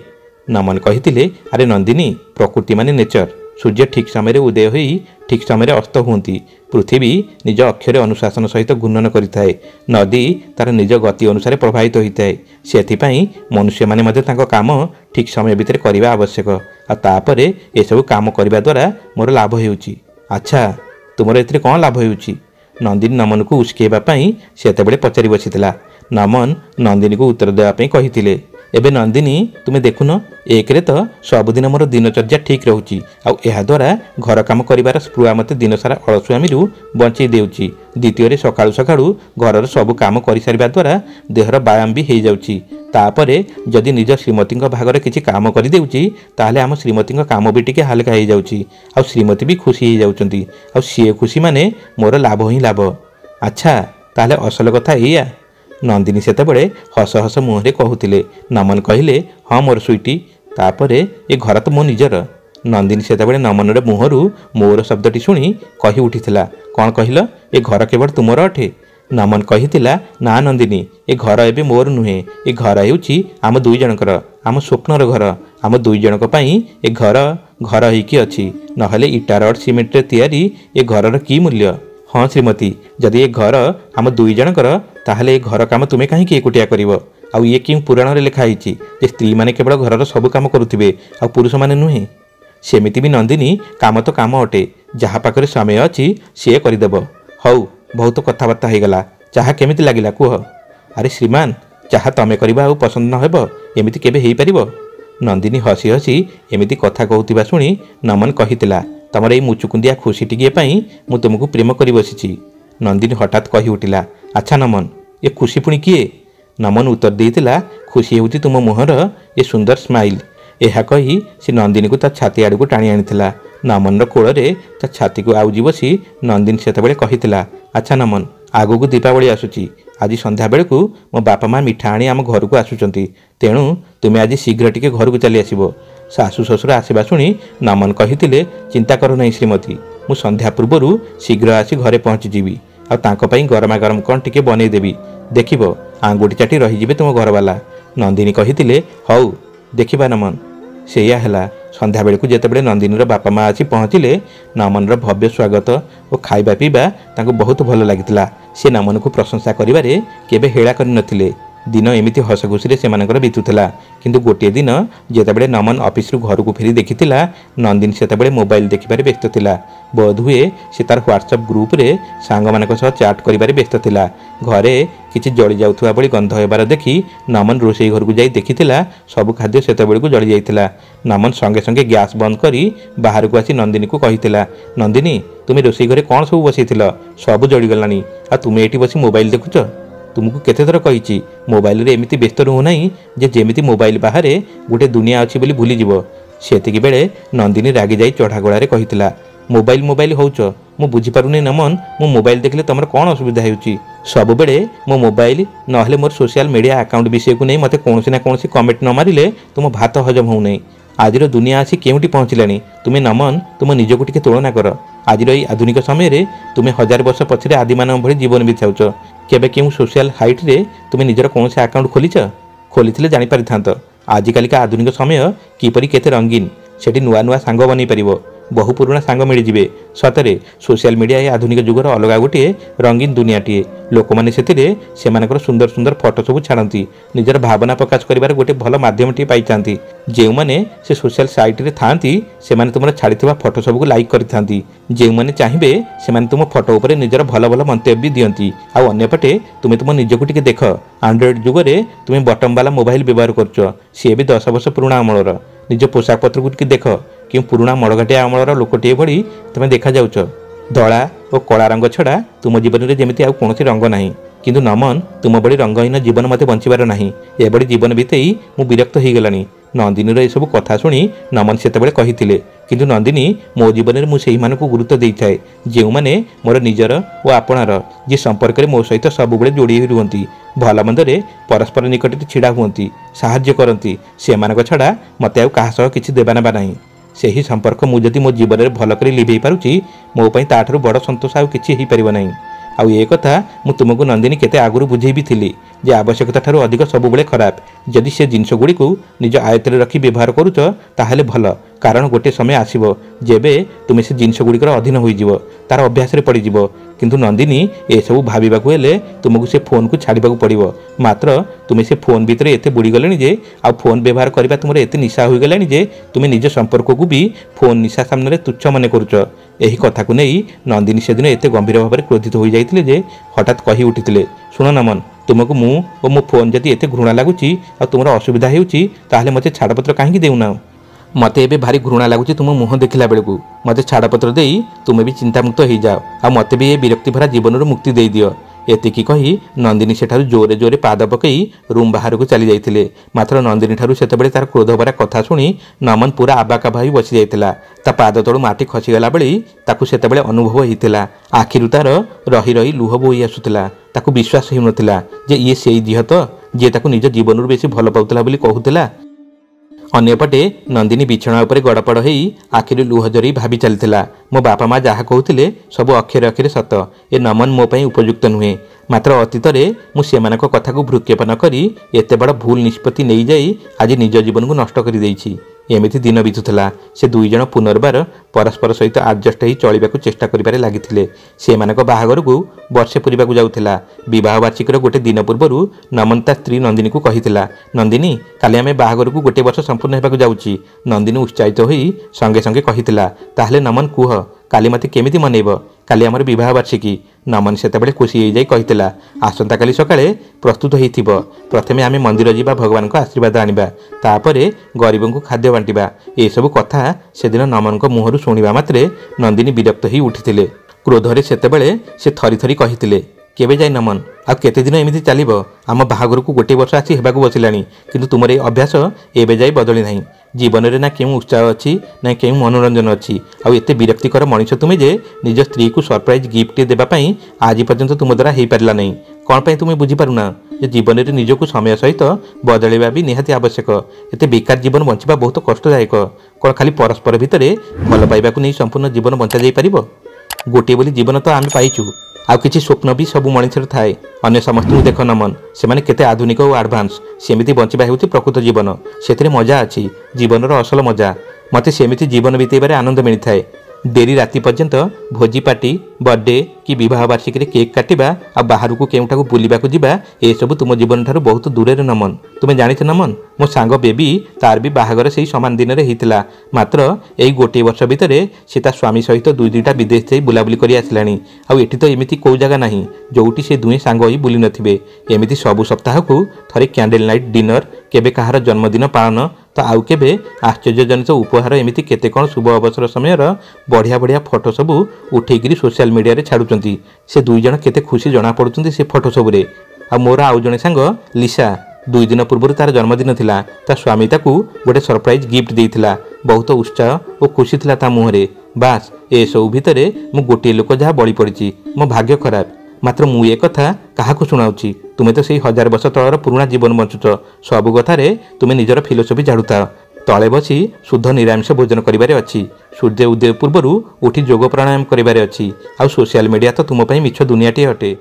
ନମନ କହିଥିଲେ, ଆରେ ନନ୍ଦିନୀ, ପ୍ରକୃତି ମାନେ ନେଚର। ସୂର୍ଯ୍ୟ ଠିକ୍ ସମୟରେ ଉଦୟ ହୋଇ ଠିକ୍ ସମୟରେ ଅସ୍ତ ହୁଅନ୍ତି। ପୃଥିବୀ ନିଜ ଅକ୍ଷରେ ଅନୁଶାସନ ସହିତ ଘୂର୍ଣ୍ଣନ କରିଥାଏ। ନଦୀ ତାର ନିଜ ଗତି ଅନୁସାରେ ପ୍ରବାହିତ ହୋଇଥାଏ। ସେଥିପାଇଁ ମନୁଷ୍ୟମାନେ ମଧ୍ୟ ତାଙ୍କ କାମ ଠିକ୍ ସମୟ ଭିତରେ କରିବା ଆବଶ୍ୟକ। ଆଉ ତାପରେ ଏସବୁ କାମ କରିବା ଦ୍ୱାରା ମୋର ଲାଭ ହେଉଛି। ଆଚ୍ଛା, ତୁମର ଏଥିରେ କ'ଣ ଲାଭ ହେଉଛି? ନନ୍ଦିନୀ ନମନକୁ ଉସ୍କେଇବା ପାଇଁ ସେତେବେଳେ ପଚାରି ବସିଥିଲା। ନମନ ନନ୍ଦିନୀକୁ ଉତ୍ତର ଦେବା ପାଇଁ କହିଥିଲେ, ଏବେ ନନ୍ଦିନୀ, ତୁମେ ଦେଖୁନ, ଏକରେ ତ ସବୁଦିନ ମୋର ଦିନଚର୍ଯ୍ୟା ଠିକ୍ ରହୁଛି ଆଉ ଏହାଦ୍ୱାରା ଘର କାମ କରିବାର ସ୍ପୃହା ମୋତେ ଦିନସାରା ଅଳସୁଆମୀରୁ ବଞ୍ଚେଇ ଦେଉଛି। ଦ୍ୱିତୀୟରେ ସକାଳୁ ସକାଳୁ ଘରର ସବୁ କାମ କରିସାରିବା ଦ୍ୱାରା ଦେହର ବ୍ୟାୟାମ ବି ହେଇଯାଉଛି। ତାପରେ ଯଦି ନିଜ ଶ୍ରୀମତୀଙ୍କ ଭାଗରେ କିଛି କାମ କରିଦେଉଛି ତାହେଲେ ଆମ ଶ୍ରୀମତୀଙ୍କ କାମ ବି ଟିକେ ହାଲକା ହେଇଯାଉଛି ଆଉ ଶ୍ରୀମତୀ ବି ଖୁସି ହେଇଯାଉଛନ୍ତି। ଆଉ ସିଏ ଖୁସି ମାନେ ମୋର ଲାଭ ହିଁ ଲାଭ। ଆଚ୍ଛା, ତାହେଲେ ଅସଲ କଥା ଏଇଆ? ନନ୍ଦିନୀ ସେତେବେଳେ ହସ ହସ ମୁହଁରେ କହୁଥିଲେ। ନମନ କହିଲେ, ହଁ ମୋର ସୁଇଟି, ତାପରେ ଏ ଘର ତ ମୋ ନିଜର। ନନ୍ଦିନୀ ସେତେବେଳେ ନମନର ମୁହଁରୁ ମୋର ଶବ୍ଦଟି ଶୁଣି କହି ଉଠିଥିଲା, କ'ଣ କହିଲ? ଏ ଘର କେବଳ ତୁମର ଅଟେ? ନମନ କହିଥିଲା, ନା ନନ୍ଦିନୀ, ଏ ଘର ଏବେ ମୋର ନୁହେଁ। ଏ ଘର ହେଉଛି ଆମ ଦୁଇ ଜଣଙ୍କର, ଆମ ସ୍ୱପ୍ନର ଘର। ଆମ ଦୁଇ ଜଣଙ୍କ ପାଇଁ ଏ ଘର ଘର ହେଇକି ଅଛି। ନହେଲେ ଇଟା ରଡ଼ ସିମେଣ୍ଟରେ ତିଆରି ଏ ଘରର କି ମୂଲ୍ୟ? ହଁ ଶ୍ରୀମତୀ, ଯଦି ଏ ଘର ଆମ ଦୁଇ ଜଣଙ୍କର ତାହେଲେ ଏ ଘର କାମ ତୁମେ କାହିଁକି ଏକୁଟିଆ କରିବ? ଆଉ ଇଏ କେଉଁ ପୁରାଣରେ ଲେଖା ହେଇଛି ଯେ ସ୍ତ୍ରୀମାନେ କେବଳ ଘରର ସବୁ କାମ କରୁଥିବେ ଆଉ ପୁରୁଷମାନେ ନୁହେଁ? ସେମିତି ବି ନନ୍ଦିନୀ, କାମ ତ କାମ ଅଟେ। ଯାହା ପାଖରେ ସମୟ ଅଛି ସିଏ କରିଦେବ। ହଉ, ବହୁତ କଥାବାର୍ତ୍ତା ହେଇଗଲା। ଚାହା କେମିତି ଲାଗିଲା କୁହ? ଆରେ ଶ୍ରୀମାନ, ଚାହା ତମେ କରିବା ଆଉ ପସନ୍ଦ ନ ହେବ ଏମିତି କେବେ ହେଇପାରିବ? ନନ୍ଦିନୀ ହସି ହସି ଏମିତି କଥା କହୁଥିବା ଶୁଣି ନମନ କହିଥିଲା, ତମର ଏଇ ମୁଚୁକୁନ୍ଦିଆ ଖୁସି ଟିକିଏ ପାଇଁ ମୁଁ ତୁମକୁ ପ୍ରେମ କରି ବସିଛି। ନନ୍ଦିନୀ ହଠାତ୍ କହି ଉଠିଲା, ଆଚ୍ଛା ନମନ, ଏ ଖୁସି ପୁଣି କିଏ? ନମନ ଉତ୍ତର ଦେଇଥିଲା, ଖୁସି ହେଉଛି ତୁମ ମୁହଁର ଏ ସୁନ୍ଦର ସ୍ମାଇଲ୍। ଏହା କହି ସେ ନନ୍ଦିନୀକୁ ତା ଛାତି ଆଡ଼କୁ ଟାଣି ଆଣିଥିଲା। ନମନର କୋଳରେ ତା ଛାତିକୁ ଆଉଜି ବସି ନନ୍ଦିନୀ ସେତେବେଳେ କହିଥିଲା, ଆଚ୍ଛା ନମନ, ଆଗକୁ ଦୀପାବଳି ଆସୁଛି। ଆଜି ସନ୍ଧ୍ୟାବେଳକୁ ମୋ ବାପା ମା ମିଠା ଆଣି ଆମ ଘରକୁ ଆସୁଛନ୍ତି। ତେଣୁ ତୁମେ ଆଜି ଶୀଘ୍ର ଟିକେ ଘରକୁ ଚାଲି ଆସିବ। ଶାଶୁ ଶ୍ୱଶୁର ଆସିବା ଶୁଣି ନମନ କହିଥିଲେ, ଚିନ୍ତା କର ନାହିଁ ଶ୍ରୀମତୀ, ମୁଁ ସନ୍ଧ୍ୟା ପୂର୍ବରୁ ଶୀଘ୍ର ଆସି ଘରେ ପହଞ୍ଚିଯିବି ଆଉ ତାଙ୍କ ପାଇଁ ଗରମା ଗରମ କ'ଣ ଟିକେ ବନେଇଦେବି। ଦେଖିବ, ଆଙ୍ଗୁଠି ଚାଟି ରହିଯିବେ ତୁମ ଘରବାଲା। ନନ୍ଦିନୀ କହିଥିଲେ, ହଉ, ଦେଖିବା ନମନ। ସେଇଆ ହେଲା। ସନ୍ଧ୍ୟାବେଳକୁ ଯେତେବେଳେ ନନ୍ଦିନୀର ବାପା ମା ଆସି ପହଞ୍ଚିଲେ, ନମନର ଭବ୍ୟ ସ୍ୱାଗତ ଓ ଖାଇବା ପିଇବା ତାଙ୍କୁ ବହୁତ ଭଲ ଲାଗିଥିଲା। ସେ ନମନକୁ ପ୍ରଶଂସା କରିବାରେ କେବେ ହେଳା କରିନଥିଲେ। दिन एमती हस खुशी से बीतुला। किंतु गोटे दिन जितेबाला नमन ऑफिस घर को फेरी देखी नंदिनी से मोबाइल देखिबारे व्यस्त थिला। बोध हुए से तार व्हाट्सएप ग्रुप रे सांग मानक सह चैट करिबारे व्यस्त थिला। घरे किछि जळि जाउथुवा बळी गंध हेबार देखि नमन रोषेई घर को जाई देखिथिला सब खाद्य सेतेबेले को जळि जाइथिला। नमन संगे संगे गैस बंद करी बाहर को आसी नंदिनी को कहिथिला, नंदिनी तुम रोषेई घरे कौन सब बसिथिल, सब जळि गलानी आ तुमे एठी बसी मोबाइल देखुच। तुमको केते थर कहिछि मोबाइल रे एमिति व्यस्त रहू नाही जे जेमिति मोबाइल बाहरे गोटे दुनिया अछि बोली भूली जिवो। सेतिकी बेले नंदिनी रागी जाई चढ़ा गळारे कहिथिला, मोबाइल मोबाइल होउछ मु बुझी पारुनी नमन, मु मोबाइल देखले तमर कौन असुविधा हेउची। सब बेले मो मोबाइल नहले मोर सोशल मीडिया अकाउंट विषय को नहीं मते कोनसी ना कोनसी कमेंट न मारिले तुम भात हजम हो नहीं। आजिर दुनिया आसी केउटी पहुँचलानी तुमे नमन तुम निजको टिके तुलना कर। आजिर एई आधुनिक समय रे तुमे 1000 वर्ष पछरे आदिमान भଳି जीवन बिताउछ। केबे केउ सोशल हाइट रे तुमे निजर कोनसी अकाउंट खोलिथिले जानि पारिथांत आजिकालिका आधुनिक समय किपरि केते रंगीन, सेठी नुआ नुआ सांग बनी परिबो, बहु पुराना सांग मिल जिवे। सतरे सोशल मीडिया ए आधुनिक जुगर अलग गोटे रंगीन दुनियाटीए। लोक मैंने से सुंदर सुंदर फोटो सब छाड़ती निजर भावना प्रकाश करिवार गोटे भल माध्यमटी पाई। जो मैंने से सोशल साइट रे थांती से माने तुम छाड़ी फोटो सब को लाइक करि। जो मैंने चाहिए से तुम फोटो उपर निजर भल भल मंतव्य दियंती। आ अन्यपटे तुम तुम निजको टिके देख, एंड्रॉइड जुगरे तुम बटम वाला मोबाइल व्यवहार कर, सी भी 10 वर्ष पुराणा अमलर। निज पोशाक पत्र को टिके देख कि पुराणा मड़घाटिया अमलर लोकटे भली तुम देखा जाउछ। धड़ा और कला रंग छड़ा तुम जीवन में जमी आउ कौन रंग ना। किंतु नमन तुम बड़ी रंगहीन जीवन मत बंचबार ना। एबड़ी जीवन बीतई मु विरक्त हो गलानी। नंदिनी रे सब कथा शुणी नमन सेतेबेले कहिथिले, किंतु नंदिनी मो जीवन में मुझे मानक गुरुत्व देइथाए जो माने मोर निजर और आपणार जे संपर्क में मो सहित सब बेले जोड़ी रुहंती, भल मंदरे परस्पर निकट छिड़ा हुंती, साहाय्य करती। से मानक छड़ा मते आउ काहा सह किछि देबा नेबा नाही। सेही संपर्क मु जदि मो जीवन में भल करी लिभेई पारुची मो पई ताठारु बड़ संतोष आउ किछि हेई परिबो नाही। आउ ए कथा मु तुमको नंदिनी केते आगुरु बुझेई भी थिली जे आवश्यकता ठारू अधिक सब बेले खराब। जदि से जिनस गुडी को निज आयत्तरे रखी व्यवहार करूच ताहेले भल, कारण गोटे समय आसीबो जेबे तुमे से जिनस गुडी अधीन होई जिवो, तार अभ्यास रे पड़ी जिवो। किंतु नंदिनी ए सब भाबिबाकू हेले तुमको से फोन को छाड़ीबाकू पड़िबो। मात्र तुमे से फोन भीतर एते बुड़ी गलेनी जे आ फोन व्यवहार करबा तुमर एते निशा होई गलानी जे तुमे निज संपर्क को भी फोन निशा सामने तुच्छ माने करूच। एही कथा को नहीं नंदिनी से दिन एते गंभीर भाव में क्रोधित हो जाइतिले जे हठात कही उठितिले, सुन नमन तुमको मु और मो फोन जदि एते घृणा लगुची आ तुमर असुविधा हेउची ताहले मते छाड़पत्र काहे देउना। मते एबे भारी घृणा लगुची तुम मुह देखला बेलकू। मते छाड़पत्र देई तुमे भी चिंतामुक्त हो जाओ आ मते भी ए विरक्ति भरा जीवन मुक्ति दे दियो। एतिकी कही नंदिनी सेठारु जोरे जोरे पाद पकई रूम बाहर को चली जाइतिले। मात्र नंदिनी ठारु सेतेबेले तार क्रोध भरा कथा शुणी नमन पूरा आबाका भाई बसी जाइतिला। ता पाद तळु माटी खसीगला बेली ताकू सेतेबेले अनुभव होइतिला। आखिरु तार रही रही लुह बोई आसुतिला। ताकू विश्वास हेउनतिला जे ये सेई झिह तो जे ताकू निज जीवनरु बेसी भल पाउतिला बोली कहूतिला। अन्यपटे नंदिनी बिछणा उपरे गड़पड़ हो आखिरी लुह जरी भाभी चलता, मो बापा माँ जहाँ कहते सब अक्षरे अक्षरे सत, ए नमन मो पाई उपयुक्त नुहे। मात्र अतीत मुझे कथा को भ्रुक्षेप न करी एते बड़ भूल निष्पत्ति नहीं जाई आज निज जीवन को नष्ट कर देइछि। एमिति दिन बीतुला। से दुई जन पुनर्बार परस्पर सहित आडजस्ट हो चलने चेष्टा करिबारे लागिथिले। से मानक बाहागर को वर्षे पूर्वा जाउथिला। विवाह वार्षिक गोटे दिन पूर्व नमन ता स्त्री नंदिनी को कहिथिला, नंदिनी काली आमे बाहागर को गोटे वर्ष संपूर्ण हेबाकू जाउछि। नंदिनी उत्साहित होई संगे संगे कहिथिला, ताहले नमन कुह काली मते केमिति मनैब, काली आमर विवाह वार्षिकी। नमन सेतेबेले खुशी हो जाई कहिथिला, आसंता काली सकाळे प्रस्तुत होइथिबो। प्रथमे आमे मंदिर जीवा भगवान को आशीर्वाद आनिबा, तापरे गरीबों को खाद्य बांटिबा। ए सब कथा सेदिन नमन को मुहरु शुणिबा मात्रे नंदिनी विरक्त होई उठिथिले। क्रोधरे सेतेबेले से थरी थरी कहिथिले, केबे जाई नमन आ केते दिन एमिति चलिबो? आम बाहागर को गोटे वर्ष आसी हेबाकू बसिलानी, किंतु तुमर ए अभ्यास एबे जाई बदली नाही। जीवन में ना केउ उत्साह अच्छी ना केउ मनोरंजन अच्छी। आउ एते विरक्तिकर मनीष तुमे जे निज स्त्री को सरप्राइज गिफ्ट देवाई आज पर्यंत तुम द्वारा हो पारा नहीं। कौन पाई तुम बुझीपारुना जे जीवन में निजक समय सहित बदलवा भी निहाती आवश्यक। एते बेकार जीवन बंचवा बहुत कष्टदायक। कौन खाली परस्पर भितर भल पाइबा नहीं संपूर्ण जीवन बंचा जाई परिबो? गोटे बोली जीवन तो आम पाइचु, आउ किछि स्वप्न भी सब मनुष्य थाए। अन्य समस्त देख नमन से माने केते आधुनिक और एडवांस। सेमिति बंचवा हेउछि प्रकृत जीवन, सेथिरे मजा अछि जीवनर असल मजा। मते सेमिति जीवन बीतेबारे आनंद मिलि थाए। डेरी राति पर्यंत भोजी पार्टी बर्थडे कि विवाह वार्षिकी केक काटिबा आ बाहर को केउठाकू बुलिबाकू जिबा ए सब तुम जीवन ठारू बहुत दूर नमन। तुमे जानिछ नमन मो सांग बेबी तार भी बाहागर से समान दिन में होता मात्र यही गोटे वर्ष भितर से ता स्वामी सहित दुई दुईटा विदेश से बुलाबुली कर आसलानी। आठ तो एमती कौ जगह ना जोटी से दुहे सांग ही बुली नथिबे। एमती सबु सप्ताह को थरे कैंडल नाइट डिनर केबे कहार जन्मदिन पालन तो आउ केबे आश्चर्यजनित उपहार एमती केते कौन शुभ अवसर समय बढ़िया बढ़िया फोटो सबू उठेकरी सोशल मीडिया रे छाड़ुचंती। से दुई जन केते खुशी जना पड़ुचंती से फोटो सबुरे। आ मोर आउ जने सांग लिसा 2 दिन पूर्व तार जन्मदिन थिला ता स्वामी ताकू गोटे सरप्राइज गिफ्ट देइथिला। बहुत उत्साह और खुशी थिला ता मुहरे। बास ए सब भितरे मु गोटे लोक जहाँ बड़ी पड़ी मो भाग्य खराब। मात्र मु ए कथा काहाकू सुनाउची तुमे तो सेही 1000 वर्ष तलर पुराना जीवन बंचुच। सबु कथारे तुमे निजर फिलोसफी झाड़ुता। तले बसी शुद्ध निरामिष भोजन करिबारे अछि। सूर्य उदय पूर्वर उठी योग प्राणायाम करिबारे अछि। आ सोशल मीडिया तो तुम पई मिछ दुनियाटी अटे।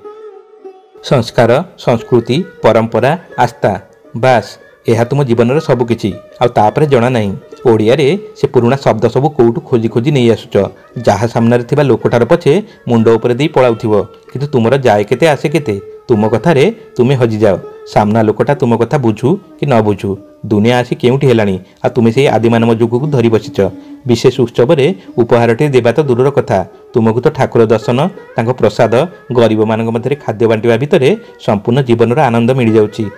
संस्कार संस्कृति परंपरा आस्था बास यह तुम जीवन सबकिछि आउे जना ना। ओडिया रे से पुराना शब्द सब कौटू खोजी खोजी नहीं आसुच। जहाँ सामने थिबा लोकटार पछे मुंड उपर दे पलाउथिबो किंतु तुमर जाए केते आसे केते तुम कथारे तुमे हजि जाओ। सामना लोकटा तुम कथा बुझू कि न बुझू दुनिया आसी केउठी हेलानी आ तुमे से आदिमानव जुग को धरी बसिच। विशेष उत्सव रे उपहारटे देबा तो दूरर कथा तुमको तो ठाकुर दर्शन तांको प्रसाद गरीब मान मध्य खाद्य बांटिबा भितरे संपूर्ण जीवन आनंद मिल जाउची।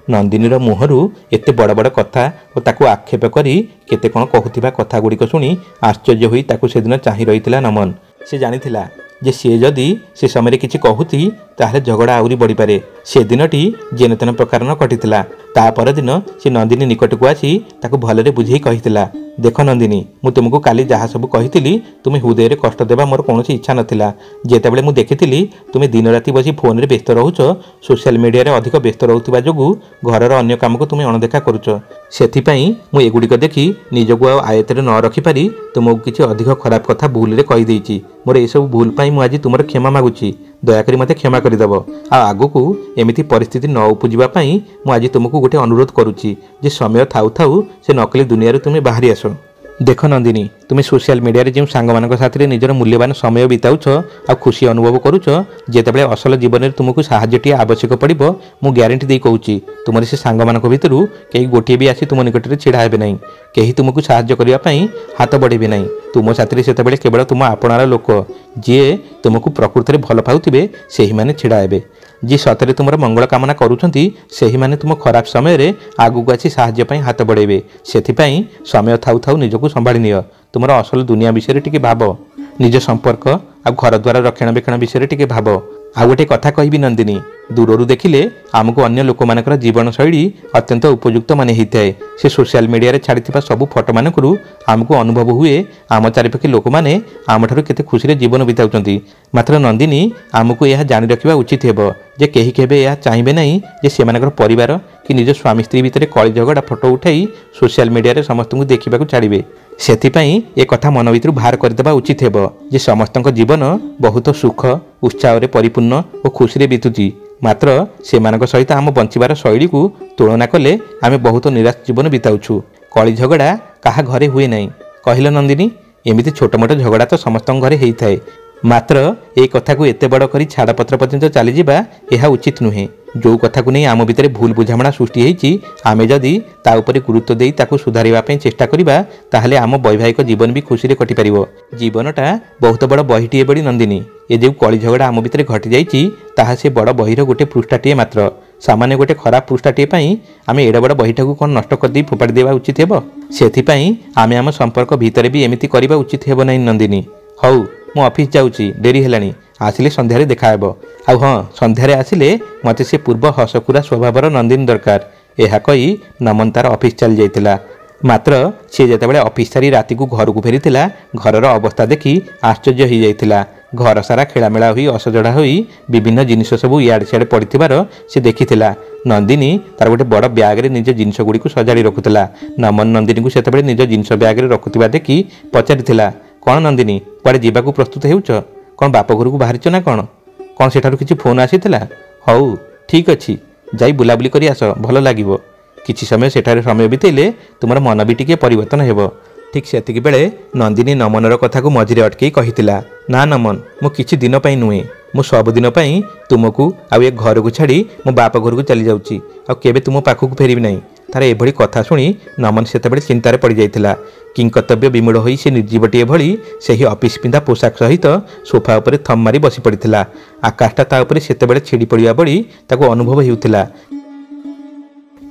नंदिनीर मुहरु एते बड़ बड़ कथा और ताकू आक्षेप करी केते कोन कहूथिबा कथा गुड़िक शुणी आश्चर्य होई ताकू सेदिन चाहि रहिथिला नमन। से जानिथिला जे सी जदि से समय किछि कहूथी ताहले झगड़ा आउरी बढ़ी पारे। से दिनटी जेन तेन प्रकार न कटिथिला। ता पर दिन से नंदिनी निकट को आसी ताकू भलरे बुझेई कहिथिला देख नंदिनी मु तुमको काली जहाँ सब कही तुम्हें हृदय रे कष्ट देवा मोर कौन इच्छा नाला। जेतेबेले मु देखिथिली तुमे दिन राति बसी फोन रे व्यस्त रहुच सोशल मीडिया रे अधिक व्यस्त रहुथिबा जोगु घरर अन्य काम को तुमे अणदेखा करूच। सेथिपई मु एगुड़िक देखि निजको आयत्ते न रखिपारी तुमको किछि अधिक खराब कथा भूल रे कहि देइछि। मोर ए सब भूल पई मु आज तुमर क्षमा मागुछि। दयाकरी मते क्षमा करदेव। आगकू एमिति परिस्थिति न उपजिबा पई मु आज तुमको गोटे अनुरोध करुछि जे समय थाउ थाउ से नकली दुनिया रे तुमे बाहरी आसो। देख नंदिनी तुम्हें सोशल मीडिया रे जो सांग मान साथ निजर मूल्यवान समय बिताउछ आ खुशी अनुभव करुच जेतेबेले असल जीवन में तुमको साहाय्यटी आवश्यक पड़ो मु ग्यारंटी दे कहूँ तुम से सांग मान भितर कहीं गोटे भी आसी तुम निकट में छिड़ा हे ना कहीं तुमको साहाय्य करने हाथ बढ़े ना। तुम साथी से केवल तुम आपणार लोक जी तुमको प्रकृति भल पाउथिबे सेही माने छिड़ा हेबे। जी सतरे तुम मंगल कामना करुछंती सेही माने तुम खराब समय रे आगु आसी साहाय्य पई हाथ बढ़ेबे। सेथिपई समय थाउ थाउ निजको संभाली नियो। तुमर असल दुनिया विषय टिके भाव निज संपर्क आ घर द्वार रक्षणाबेक्षण विषय टिके भाव। आ गोटे कथा कहबी नंदिनी दूररू देखिले आमको अन्य लोक मानकर जीवन शैली अत्यंत उपयुक्त माने हिताए। से सोशल मीडिया रे छाड़िथिबा सब फोटो मानकरू आमको अनुभव हुए आम चारिपाखी लोक माने आमठारु केते खुशी रे जीवन बिताउचंती। मात्र नंदिनी आमको यह जानि रखिबा उचित हेबो जे केही केबे यह चाहिबे नहीं जे सेमानकर परिवार कि निज स्वामी स्त्री भितर कଳି झगड़ा फोटो उठाई सोशल मीडिया रे समस्तଙ୍କୁ देखिबाकू छाड़िबे। सेथिपई ए कथा मन भितर बाहर करदेबा उचित हेबो जे समस्तଙ୍କ जीवन बहुत सुख उत्साह रे परिपूर्ण और खुशी रे बितुची। मात्र सेमानक सहित आम बंचिबार शैली को तुलना कले आमे बहुत निराश जीवन बिताउछु। कଳି झगड़ा काहा घरे हुए नहीं कहिल नंदिनी एमिति छोट मोट झगड़ा तो समस्त घरे हेई थाए। मात्र ए कथा को एते बड़ करी छाड़पत्र पर्यंत चली जिबा एहा उचित नुहे। जो कथा को नहीं आम भितर भूल बुझामणा सृष्टि हेइची आमे जदि ता उपरे गुरुत्व देई ताकू सुधारिबा पई चेष्टा करिबा ताहले आम वैवाहिक जीवन भी खुशी रे कटि परिबो। जीवनटा बहुत बड़ बहिटीए बड़ी नंदिनी ए जे कଳି झगड़ा आम भितर घटी जाइची ताहा से बड़ बहिर गोटे पृष्ठाटीए मात्र। सामान्य गोटे खराब पृष्ठाटीए पई आमे एडा बड़ बहिटाकू कोन नष्ट कर देई फोपाड़ी देबा उचित हेबो। सेथिपई आमे आम संपर्क भितर भी एमिति करिबा उचित हेबो नै नंदिनी। हौ मु ऑफिस जाउची डेरी हेलानी आसिले संध्यारे देखा हेबो। आ हाँ संध्यारे आसिले मते से पूर्व हसकुरा स्वभावर नंदिनी दरकार एहा कही नमन तार ऑफिस चली जाइतिला। मात्र से जेतेबेले ऑफिस सारी राति को घर को फेरीथिला घरर अवस्था देखि आश्चर्य हो जाइतिला। घर सारा खेलामेला हुई असजड़ा हुई विभिन्न जिनिस सब इयाड़े सियाड़े पड़िथिबार से देखिथिला। नंदिनी तार गोटे बड़ ब्याग रे निज जिनिस गुडी को सजाड़ी रखुथिला। नमन नंदिनी को सेतेबेले निज जिनिस ब्याग रे रखुथिबा देखि पचारिथिला कौन नंदिनी कुआडे जीवाकू प्रस्तुत हेउछ कौन बाप घर को बाहरिच ना कौन सेठारु किछि फोन आसीथिला। हौ ठीक अछि जाई बुलाबुली करी आस भल लागिबो। किछि समय सेठारे समय बितेले तुमर मन भी टिके परिवर्तन हेबो। ठीक सेतिक बेले नंदिनी नमनर कथा को मझिरे अटकई कहितिला, ना नमन मु किछि दिन पई नुहे, मु सबुदिन पई तुमको आउ ए घर को छाड़ी मो बाप घर को चली जाउची, आ केबे तुम पाखक फेरिबि नाही। तार एभली कथा शुणी नमन सेतेबेले चिंतार पड़ जाइतिला। किंकर्तव्य विमूढ़ होई से निर्जीवटीए भली सेही ऑफिस पिंधा पोशाक सहित सोफा उपरे थम मारी बसी पड़िथिला। आकाशटा ता उपरे सेतेबेले छिड़ी पड़िया बड़ी ताको अनुभव हेउथिला।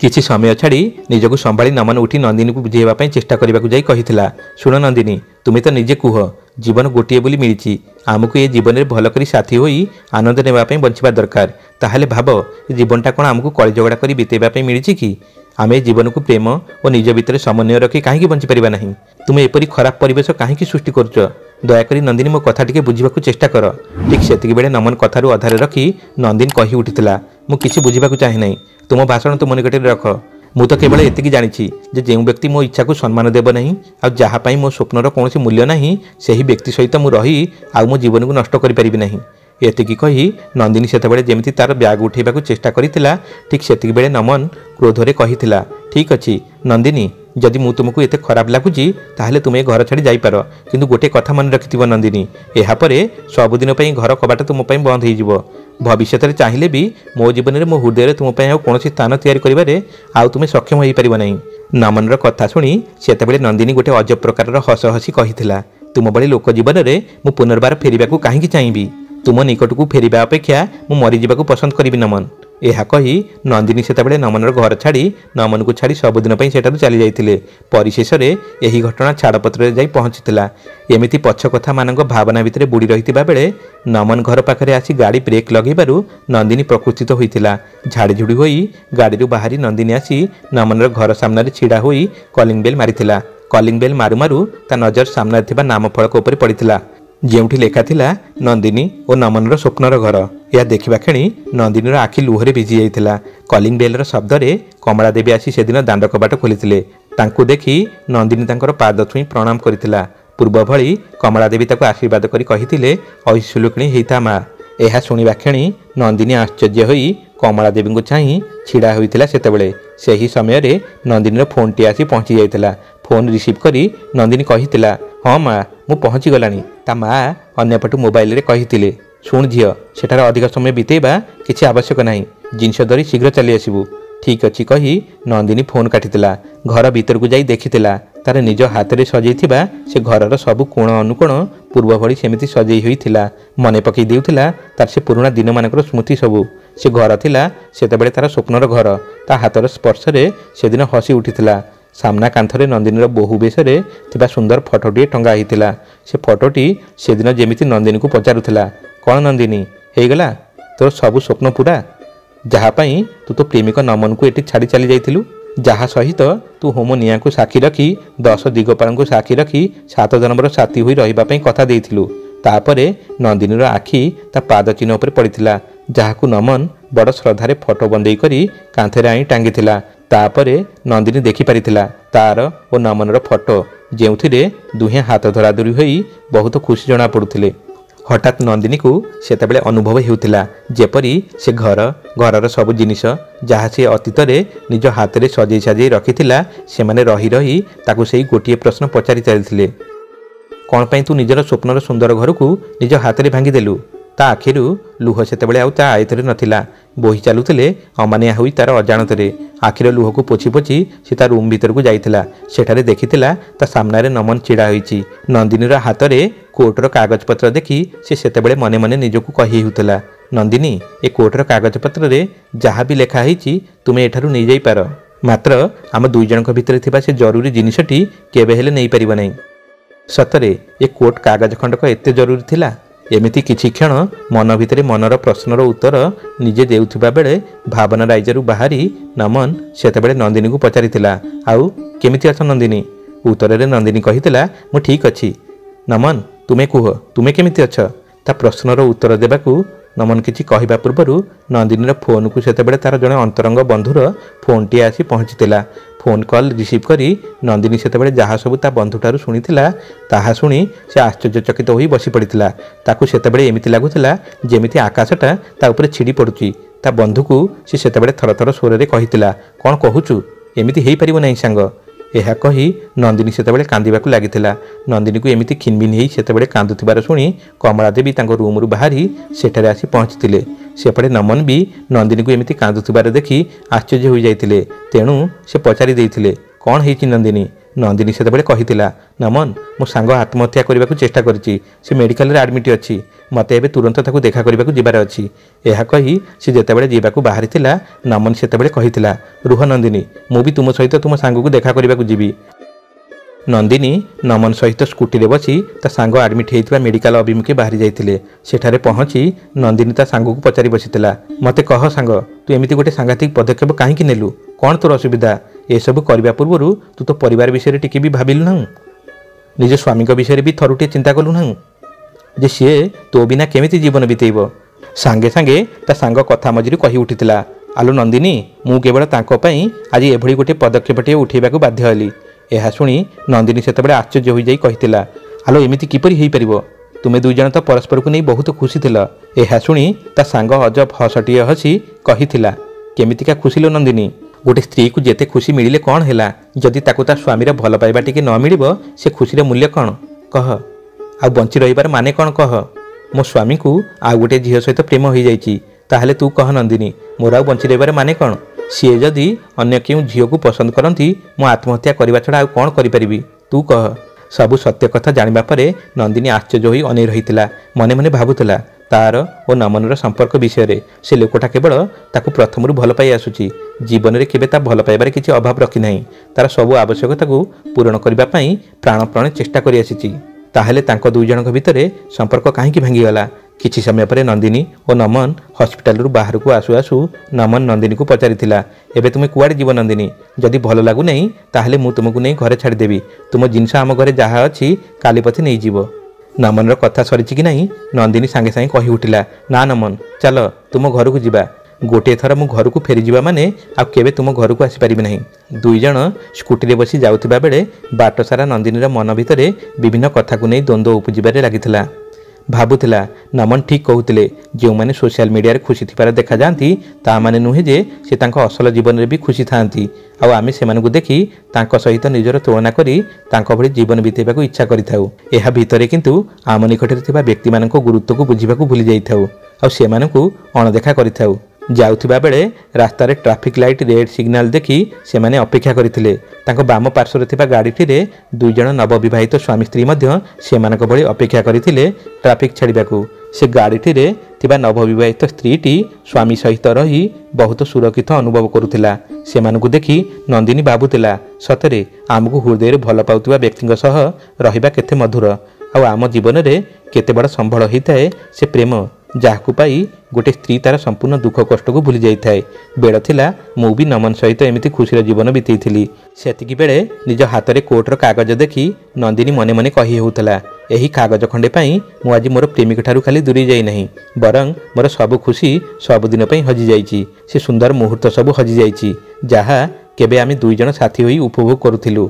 किछि समय छाड़ी निजको संभाली नमन उठी नंदिनी को बुझेଇବା ପାଇଁ चेष्टा करबाकू जाई कहिथिला, सुन नंदिनी तुमे तो निजे कुह, जीवन गोटिए बोली मिलिछि, आमको ये जीवन में भल करी साथी होई आनंद नेबा ପାଇଁ बंचिबा दरकार। ताहले भाब जीवनटा कोन आमको कଳି झगड़ा करी बितेबा ପାଇଁ मिलिछि कि? आमे जीवन को प्रेम और निज भितर समन्वय रखी कहीं बंची पारिबा नहीं। तुमे एपरी खराब परिवेश कहीं सृष्टि करुच? दयाकरी नंदिनी मो कथा टिके बुझिबाकू चेष्टा कर। ठीक सेतिक बेले नमन कथारू अधारे रखी नंदिनी कही उठिथिला, मु किछि बुझिबाकू चाहे नहीं, तुम भाषण तुम निकट रख। मु तो केवल एतिकी जानिछि जे जेउ व्यक्ति मो इच्छा को सम्मान देब नहीं आ जहा पई मो स्वप्नर कोनोसी मूल्य नहीं, सेही व्यक्ति सहित मु रही आ मो जीवन को नष्ट करि परिबि नहीं। एतिकी कही नंदिनी सेतेबेले जेमिति तार ब्याग उठेबाकू चेष्टा करितिला, ठीक सेतिक बेले नमन क्रोधरे कहितिला, ठीक अछि नंदिनी जदि मु तुमको एते खराब लागुची ताहले तुमे घर छाड़ी जाई पारो, किंतु गोटे कथा मन रखिथिबो नंदिनी, एहा परे सबुदिन पई घर कबाट तुम पई बंद होई जिवो। भविष्य में चाहिए भी मो जीवन में मो हृदय तुम कौन स्थान तैयारी करिबारे आउ तुमे सक्षम होई परिबो नहीं। नमनर कथा शुणी सेतेबेले नंदिनी गोटे अजब प्रकार हस हसी कहिथिला, तुम बड़ी लोक जीवन में मु पुनर्बार फेरिबाकू काहेकि चाहिबी? तुम निकट को फेरिबा अपेक्षा मु मरी जिबाकू पसंद करिबि नमन। एहा कही नंदिनी सेतेबेले नमनर घर छाड़ी नमन को छाड़ी सबुदिन पई सेठारु चली जाइतिले। परिशेष रे एही घटना छाड़पत्र जाई पहुंचितिला। एमिति पछ कथा मानक भावना भितरे बुड़ी रहितिबा बेले नमन घर पाखरे आसी गाड़ी ब्रेक लगेबारु नंदिनी प्रकृतित होइतिला। झाड़ी झुड़ी होई गाड़ीरू बाहरी नंदिनी आसी नमनर घर सामने छिड़ा होई कॉलिंग बेल मारितिला। कॉलिंग बेल मारु मारु ता नजर सामने थिबा नाम फलक उपरे पड़ितिला, जेउठी लेखा थिला नंदिनी और नमनर स्वप्नर घर। यह देखा क्षणी नंदिनीर आखि लुहरे भिजी जाइतिला। कॉलिंग बेलर शब्दरे कमला देवी आसी सेदिन दांड कबाट खोलिथिले। तांकु देखि नंदिनी तांकर पाद छुई प्रणाम करितिला। पूर्व भली कमला देवी ताको आशीर्वाद करी कहिथिले, ऐसुलुकिणी हेता मा। एहा सुनिबा क्षणी नंदिनी आश्चर्य होई कमला देवी को चाही छिड़ा होइतिला। सेतेबेले सेही समय रे नंदिनीर फोनटी आसी पहुंची जाइतिला। फोन रिसीव करी नंदिनी कहितिला, हाँ माँ मु पहुँची गलानी। ता माँ अन्यपटू मोबाइल रे कहितिले, शुण झियो सेठार अधिक समय बितेबा किछि आवश्यक नहीं, जिनस धरी शीघ्र चली आसिबु। ठीक अछि कही नंदिनी फोन काटितिला। घर भीतर को जाई देखितिला तार निज हाथ में सजैथिबा से घरर सबु कोण अनुकोण पूर्व भली सेमिति सजै होइथिला। मने पकई देउथिला तार से पुराना दिन मानकर स्मृति सबु। से घर थिला सेतेबेले तार स्वप्नर घर। ता हाथर स्पर्श रे सेदिन हसी उठिथिला। सामना कांथरे नंदिनीर बहु बेशरे थिबा सुंदर फटोटी टंगा होइथिला। से फटोटी सेदिन जेमिति नंदिनी को पचारुथिला, कौन नंदिनी हेगला तोर सबु स्वप्न पूरा? जहा पई तू तो प्रेमिक नमन को एटी छाड़ी चली जाइथिलु, जहा सहित तू होम निया को साक्षी रखी 10 दिगपाल को साक्षी रखी 7 जन्मर साथी होई रहिबा पई कथा देइथिलु। तापरे नंदिनीर आखि ता पाद चिन्ह उपर पड़िथिला, जहाकू नमन बड़ श्रद्धारे फटो बंदेई करी कांथरे आई टांगिथिला। तापरे नंदिनी देखि पारिथिला तार ओ नमनर फटो, जेउथिरे दुहे हाथ धराधरी होई बहुत खुशी जना पड़ुथिले। हठात नंदिनी को सेतेबेले अनुभव हेउथिला जेपरी से घरर सब जिनिस जहाँ से अतीत निज हाथ में सजै सजै रखिथिला सेमाने रही रही ताकू सेही गोटिए प्रश्न पचारि चलिथिले, कौन पाई तू निजर स्वप्नर सुंदर घर को निज हाथ में भांगिदेलु? ता आखिरु लुह सेतेबेले आउ ता आयतरे नथिला, बोही चालुथिले अमानिया होई तार अजाणतरे। आखिर लुह को पोछि पोछि से ता रूम भीतर को जाइथिला। सेठारे देखिथिला ता सामनारे नमन छिड़ा होईची। नंदिनीर हाथ में कोर्टर कागज पत्र देखि से सेतेबेले मने मने निजको कहि हेउथिला, नंदिनी ए कोर्टर कागज पत्र रे जहाँ भी लेखा होईची तुमे एठारु नै जाई पार, मात्र आम दुई जनक भितर थिबा से जरूरी जिनिसटी केबे हेले नै परिबो नै। सतरे ए कोर्ट कागज खंडक एते जरूरी थिला? एमिति किछि क्षण मन भितरे मनर प्रश्नर उत्तर निजे देउथिबा बेले भावना राइजरू बाहरी नमन सेतेबेले नंदिनी को पचारिथिला, आउ केमिति अछ नंदिनी? उत्तर रे नंदिनी कहिथिला, मु ठीक अछि। नमन तुमे कुह तुमे केमिति अछ? ता प्रश्नर उत्तर देबाकू नमन किछि कहिबा पूर्वरु नंदिनीर फोन को सेतेबेले तार जणे अंतरंग बंधुर फोनटी आसी पहुंचितिला। फोन कॉल रिसीव करी नंदिनी सेतेबेले जहा सबु ता बंधुठारु शुणिथिला ताहा शुणी से आश्चर्यचकित होई बसी पड़िथिला। ताकू सेतेबेले एमिति लागुथिला जेमिति आकाशटा ता उपरे छिड़ी पड़ुची। ता बंधु को से सेतेबेले थरथर स्वर रे कहिथिला, कोन कहूचु? एमिति हेई परिबो नै सांग, ଏହା କହି ନନ୍ଦିନୀ ସେତେବେଳେ କାନ୍ଦିବାକୁ ଲାଗିଥିଲା। ନନ୍ଦିନୀକୁ ଏମିତି ଖିନଭିନ ହେଇ ସେତେବେଳେ କାନ୍ଦୁଥିବାର ଶୁଣି କମଳା ଦେବୀ ତାଙ୍କ ରୁମ୍ରୁ ବାହାରି ସେଠାରେ ଆସି ପହଞ୍ଚିଥିଲେ। ସେପଟେ ନମନ ବି ନନ୍ଦିନୀକୁ ଏମିତି କାନ୍ଦୁଥିବାର ଦେଖି ଆଶ୍ଚର୍ଯ୍ୟ ହୋଇଯାଇଥିଲେ। ତେଣୁ ସେ ପଚାରି ଦେଇଥିଲେ, କ'ଣ ହେଇଛି ନନ୍ଦିନୀ? ନନ୍ଦିନୀ ସେତେବେଳେ କହିଥିଲା, ନମନ, ମୋ ସାଙ୍ଗ ଆତ୍ମହତ୍ୟା କରିବାକୁ ଚେଷ୍ଟା କରିଛି। ସେ ମେଡ଼ିକାଲରେ ଆଡ଼ମିଟ୍ ଅଛି। ମୋତେ ଏବେ ତୁରନ୍ତ ତାକୁ ଦେଖା କରିବାକୁ ଯିବାର ଅଛି। ଏହା କହି ସେ ଯେତେବେଳେ ଯିବାକୁ ବାହାରିଥିଲା, ନମନ ସେତେବେଳେ କହିଥିଲା, ରୁହ ନନ୍ଦିନୀ, ମୁଁ ବି ତୁମ ସହିତ ତୁମ ସାଙ୍ଗକୁ ଦେଖା କରିବାକୁ ଯିବି। ନନ୍ଦିନୀ ନମନ ସହିତ ସ୍କୁଟିରେ ବସି ତା ସାଙ୍ଗ ଆଡ଼ମିଟ୍ ହୋଇଥିବା ମେଡ଼ିକାଲ ଅଭିମୁଖେ ବାହାରି ଯାଇଥିଲେ। ସେଠାରେ ପହଞ୍ଚି ନନ୍ଦିନୀ ତା ସାଙ୍ଗକୁ ପଚାରି ବସିଥିଲା, ମୋତେ କହ ସାଙ୍ଗ, ତୁ ଏମିତି ଗୋଟେ ସାଂଘାତିକ ପଦକ୍ଷେପ କାହିଁକି ନେଲୁ? କ'ଣ ତୋର ଅସୁବିଧା? ଏସବୁ କରିବା ପୂର୍ବରୁ ତୁ ତୋ ପରିବାର ବିଷୟରେ ଟିକେ ବି ଭାବିଲୁ ନାହୁଁ? ନିଜ ସ୍ୱାମୀଙ୍କ ବିଷୟରେ ବି ଥରୁଟିଏ ଚିନ୍ତା କଲୁ ନାହୁଁ ଯେ ସିଏ ତୋ ବିନା କେମିତି ଜୀବନ ବିତେଇବ? ସାଙ୍ଗେ ସାଙ୍ଗେ ତା ସାଙ୍ଗ କଥା ମଝିରେ କହି ଉଠିଥିଲା, ଆଲୋ ନନ୍ଦିନୀ, ମୁଁ କେବଳ ତାଙ୍କ ପାଇଁ ଆଜି ଏଭଳି ଗୋଟିଏ ପଦକ୍ଷେପଟିଏ ଉଠାଇବାକୁ ବାଧ୍ୟ ହେଲି। ଏହା ଶୁଣି ନନ୍ଦିନୀ ସେତେବେଳେ ଆଶ୍ଚର୍ଯ୍ୟ ହୋଇଯାଇ କହିଥିଲା, ଆଲୋ ଏମିତି କିପରି ହୋଇପାରିବ? ତୁମେ ଦୁଇଜଣ ତ ପରସ୍ପରକୁ ନେଇ ବହୁତ ଖୁସି ଥିଲ। ଏହା ଶୁଣି ତା ସାଙ୍ଗ ଅଜବ ହସଟିଏ ହସି କହିଥିଲା, କେମିତିକା ଖୁସି ଲୋ ନନ୍ଦିନୀ? ଗୋଟେ ସ୍ତ୍ରୀକୁ ଯେତେ ଖୁସି ମିଳିଲେ କ'ଣ ହେଲା? ଯଦି ତାକୁ ତା ସ୍ୱାମୀର ଭଲ ପାଇବା ଟିକେ ନ ମିଳିବ, ସେ ଖୁସିର ମୂଲ୍ୟ କ'ଣ କହ? ଆଉ ବଞ୍ଚି ରହିବାର ମାନେ କ'ଣ କହ? ମୋ ସ୍ୱାମୀକୁ ଆଉ ଗୋଟେ ଝିଅ ସହିତ ପ୍ରେମ ହୋଇଯାଇଛି, ତାହେଲେ ତୁ କହ ନନ୍ଦିନୀ, ମୋର ଆଉ ବଞ୍ଚି ରହିବାର ମାନେ କ'ଣ? ସିଏ ଯଦି ଅନ୍ୟ କେଉଁ ଝିଅକୁ ପସନ୍ଦ କରନ୍ତି, ମୁଁ ଆତ୍ମହତ୍ୟା କରିବା ଛଡ଼ା ଆଉ କ'ଣ କରିପାରିବି? ତୁ କହ। ସବୁ ସତ୍ୟ କଥା ଜାଣିବା ପରେ ନନ୍ଦିନୀ ଆଶ୍ଚର୍ଯ୍ୟ ହୋଇ ଅନେଇ ରହିଥିଲା। ମନେ ମନେ ଭାବୁଥିଲା ତାର ଓ ନମନର ସମ୍ପର୍କ ବିଷୟରେ। ସେ ଲୋକଟା କେବଳ ତାକୁ ପ୍ରଥମରୁ ଭଲ ପାଇ ଆସୁଛି। ଜୀବନରେ କେବେ ତା ଭଲ ପାଇବାରେ କିଛି ଅଭାବ ରଖିନାହିଁ। ତାର ସବୁ ଆବଶ୍ୟକତାକୁ ପୂରଣ କରିବା ପାଇଁ ପ୍ରାଣପଣେ ଚେଷ୍ଟା କରି ଆସିଛି। ତାହେଲେ ତାଙ୍କ ଦୁଇ ଜଣଙ୍କ ଭିତରେ ସମ୍ପର୍କ କାହିଁକି ଭାଙ୍ଗିଗଲା? କିଛି ସମୟ ପରେ ନନ୍ଦିନୀ ଓ ନମନ ହସ୍ପିଟାଲରୁ ବାହାରକୁ ଆସୁ ଆସୁ ନମନ ନନ୍ଦିନୀକୁ ପଚାରିଥିଲା, ଏବେ ତୁମେ କୁଆଡ଼େ ଯିବ ନନ୍ଦିନୀ? ଯଦି ଭଲ ଲାଗୁନାହିଁ ତାହେଲେ ମୁଁ ତୁମକୁ ନେଇ ଘରେ ଛାଡ଼ିଦେବି। ତୁମ ଜିନିଷ ଆମ ଘରେ ଯାହା ଅଛି କାଲି ପଥେ ନେଇଯିବ। ନମନର କଥା ସରିଛି କି ନାହିଁ, ନନ୍ଦିନୀ ସାଙ୍ଗେ ସାଙ୍ଗେ କହି ଉଠିଲା, ନା ନମନ, ଚାଲ ତୁମ ଘରକୁ ଯିବା। ଗୋଟିଏ ଥର ମୁଁ ଘରକୁ ଫେରିଯିବା ମାନେ ଆଉ କେବେ ତୁମ ଘରକୁ ଆସିପାରିବି ନାହିଁ। ଦୁଇ ଜଣ ସ୍କୁଟିରେ ବସି ଯାଉଥିବା ବେଳେ ବାଟ ସାରା ନନ୍ଦିନୀର ମନ ଭିତରେ ବିଭିନ୍ନ କଥାକୁ ନେଇ ଦ୍ୱନ୍ଦ୍ୱ ଉପୁଜିବାରେ ଲାଗିଥିଲା। ଭାବୁଥିଲା, ନମନ ଠିକ୍ କହୁଥିଲେ, ଯେଉଁମାନେ ସୋସିଆଲ ମିଡ଼ିଆରେ ଖୁସି ଥିବାର ଦେଖାଯାଆନ୍ତି ତାମାନେ ନୁହେଁ ଯେ ସେ ତାଙ୍କ ଅସଲ ଜୀବନରେ ବି ଖୁସି ଥାଆନ୍ତି। ଆଉ ଆମେ ସେମାନଙ୍କୁ ଦେଖି ତାଙ୍କ ସହିତ ନିଜର ତୁଳନା କରି ତାଙ୍କ ଭଳି ଜୀବନ ବିତେଇବାକୁ ଇଚ୍ଛା କରିଥାଉ। ଏହା ଭିତରେ କିନ୍ତୁ ଆମ ନିକଟରେ ଥିବା ବ୍ୟକ୍ତିମାନଙ୍କ ଗୁରୁତ୍ୱକୁ ବୁଝିବାକୁ ଭୁଲି ଯାଇଥାଉ ଆଉ ସେମାନଙ୍କୁ ଅଣଦେଖା କରିଥାଉ। ଯାଉଥିବା ବେଳେ ରାସ୍ତାରେ ଟ୍ରାଫିକ୍ ଲାଇଟ୍ ରେଡ୍ ସିଗ୍ନାଲ ଦେଖି ସେମାନେ ଅପେକ୍ଷା କରିଥିଲେ। ତାଙ୍କ ବାମ ପାର୍ଶ୍ୱରେ ଥିବା ଗାଡ଼ିଟିରେ ଦୁଇ ଜଣ ନବବିବାହିତ ସ୍ୱାମୀ ସ୍ତ୍ରୀ ମଧ୍ୟ ସେମାନଙ୍କ ଭଳି ଅପେକ୍ଷା କରିଥିଲେ ଟ୍ରାଫିକ୍ ଛାଡ଼ିବାକୁ। ସେ ଗାଡ଼ିଟିରେ ଥିବା ନବବିବାହିତ ସ୍ତ୍ରୀଟି ସ୍ୱାମୀ ସହିତ ରହି ବହୁତ ସୁରକ୍ଷିତ ଅନୁଭବ କରୁଥିଲା। ସେମାନଙ୍କୁ ଦେଖି ନନ୍ଦିନୀ ଭାବୁଥିଲା, ସତରେ ଆମକୁ ହୃଦୟରୁ ଭଲ ପାଉଥିବା ବ୍ୟକ୍ତିଙ୍କ ସହ ରହିବା କେତେ ମଧୁର। ଆଉ ଆମ ଜୀବନରେ କେତେ ବଡ଼ ସମ୍ବଳ ହୋଇଥାଏ ସେ ପ୍ରେମ, ଯାହାକୁ ପାଇ ଗୋଟେ ସ୍ତ୍ରୀ ତାର ସମ୍ପୂର୍ଣ୍ଣ ଦୁଃଖ କଷ୍ଟକୁ ଭୁଲି ଯାଇଥାଏ। ବେଳ ଥିଲା ମୁଁ ବି ନମନ ସହିତ ଏମିତି ଖୁସିର ଜୀବନ ବିତେଇଥିଲି। ସେତିକି ବେଳେ ନିଜ ହାତରେ କୋର୍ଟର କାଗଜ ଦେଖି ନନ୍ଦିନୀ ମନେ ମନେ କହି ହେଉଥିଲା, ଏହି କାଗଜ ଖଣ୍ଡେ ପାଇଁ ମୁଁ ଆଜି ମୋର ପ୍ରେମିକ ଠାରୁ ଖାଲି ଦୂରେଇ ଯାଇନାହିଁ, ବରଂ ମୋର ସବୁ ଖୁସି ସବୁଦିନ ପାଇଁ ହଜିଯାଇଛି। ସେ ସୁନ୍ଦର ମୁହୂର୍ତ୍ତ ସବୁ ହଜିଯାଇଛି, ଯାହା କେବେ ଆମେ ଦୁଇ ଜଣ ସାଥୀ ହୋଇ ଉପଭୋଗ କରୁଥିଲୁ।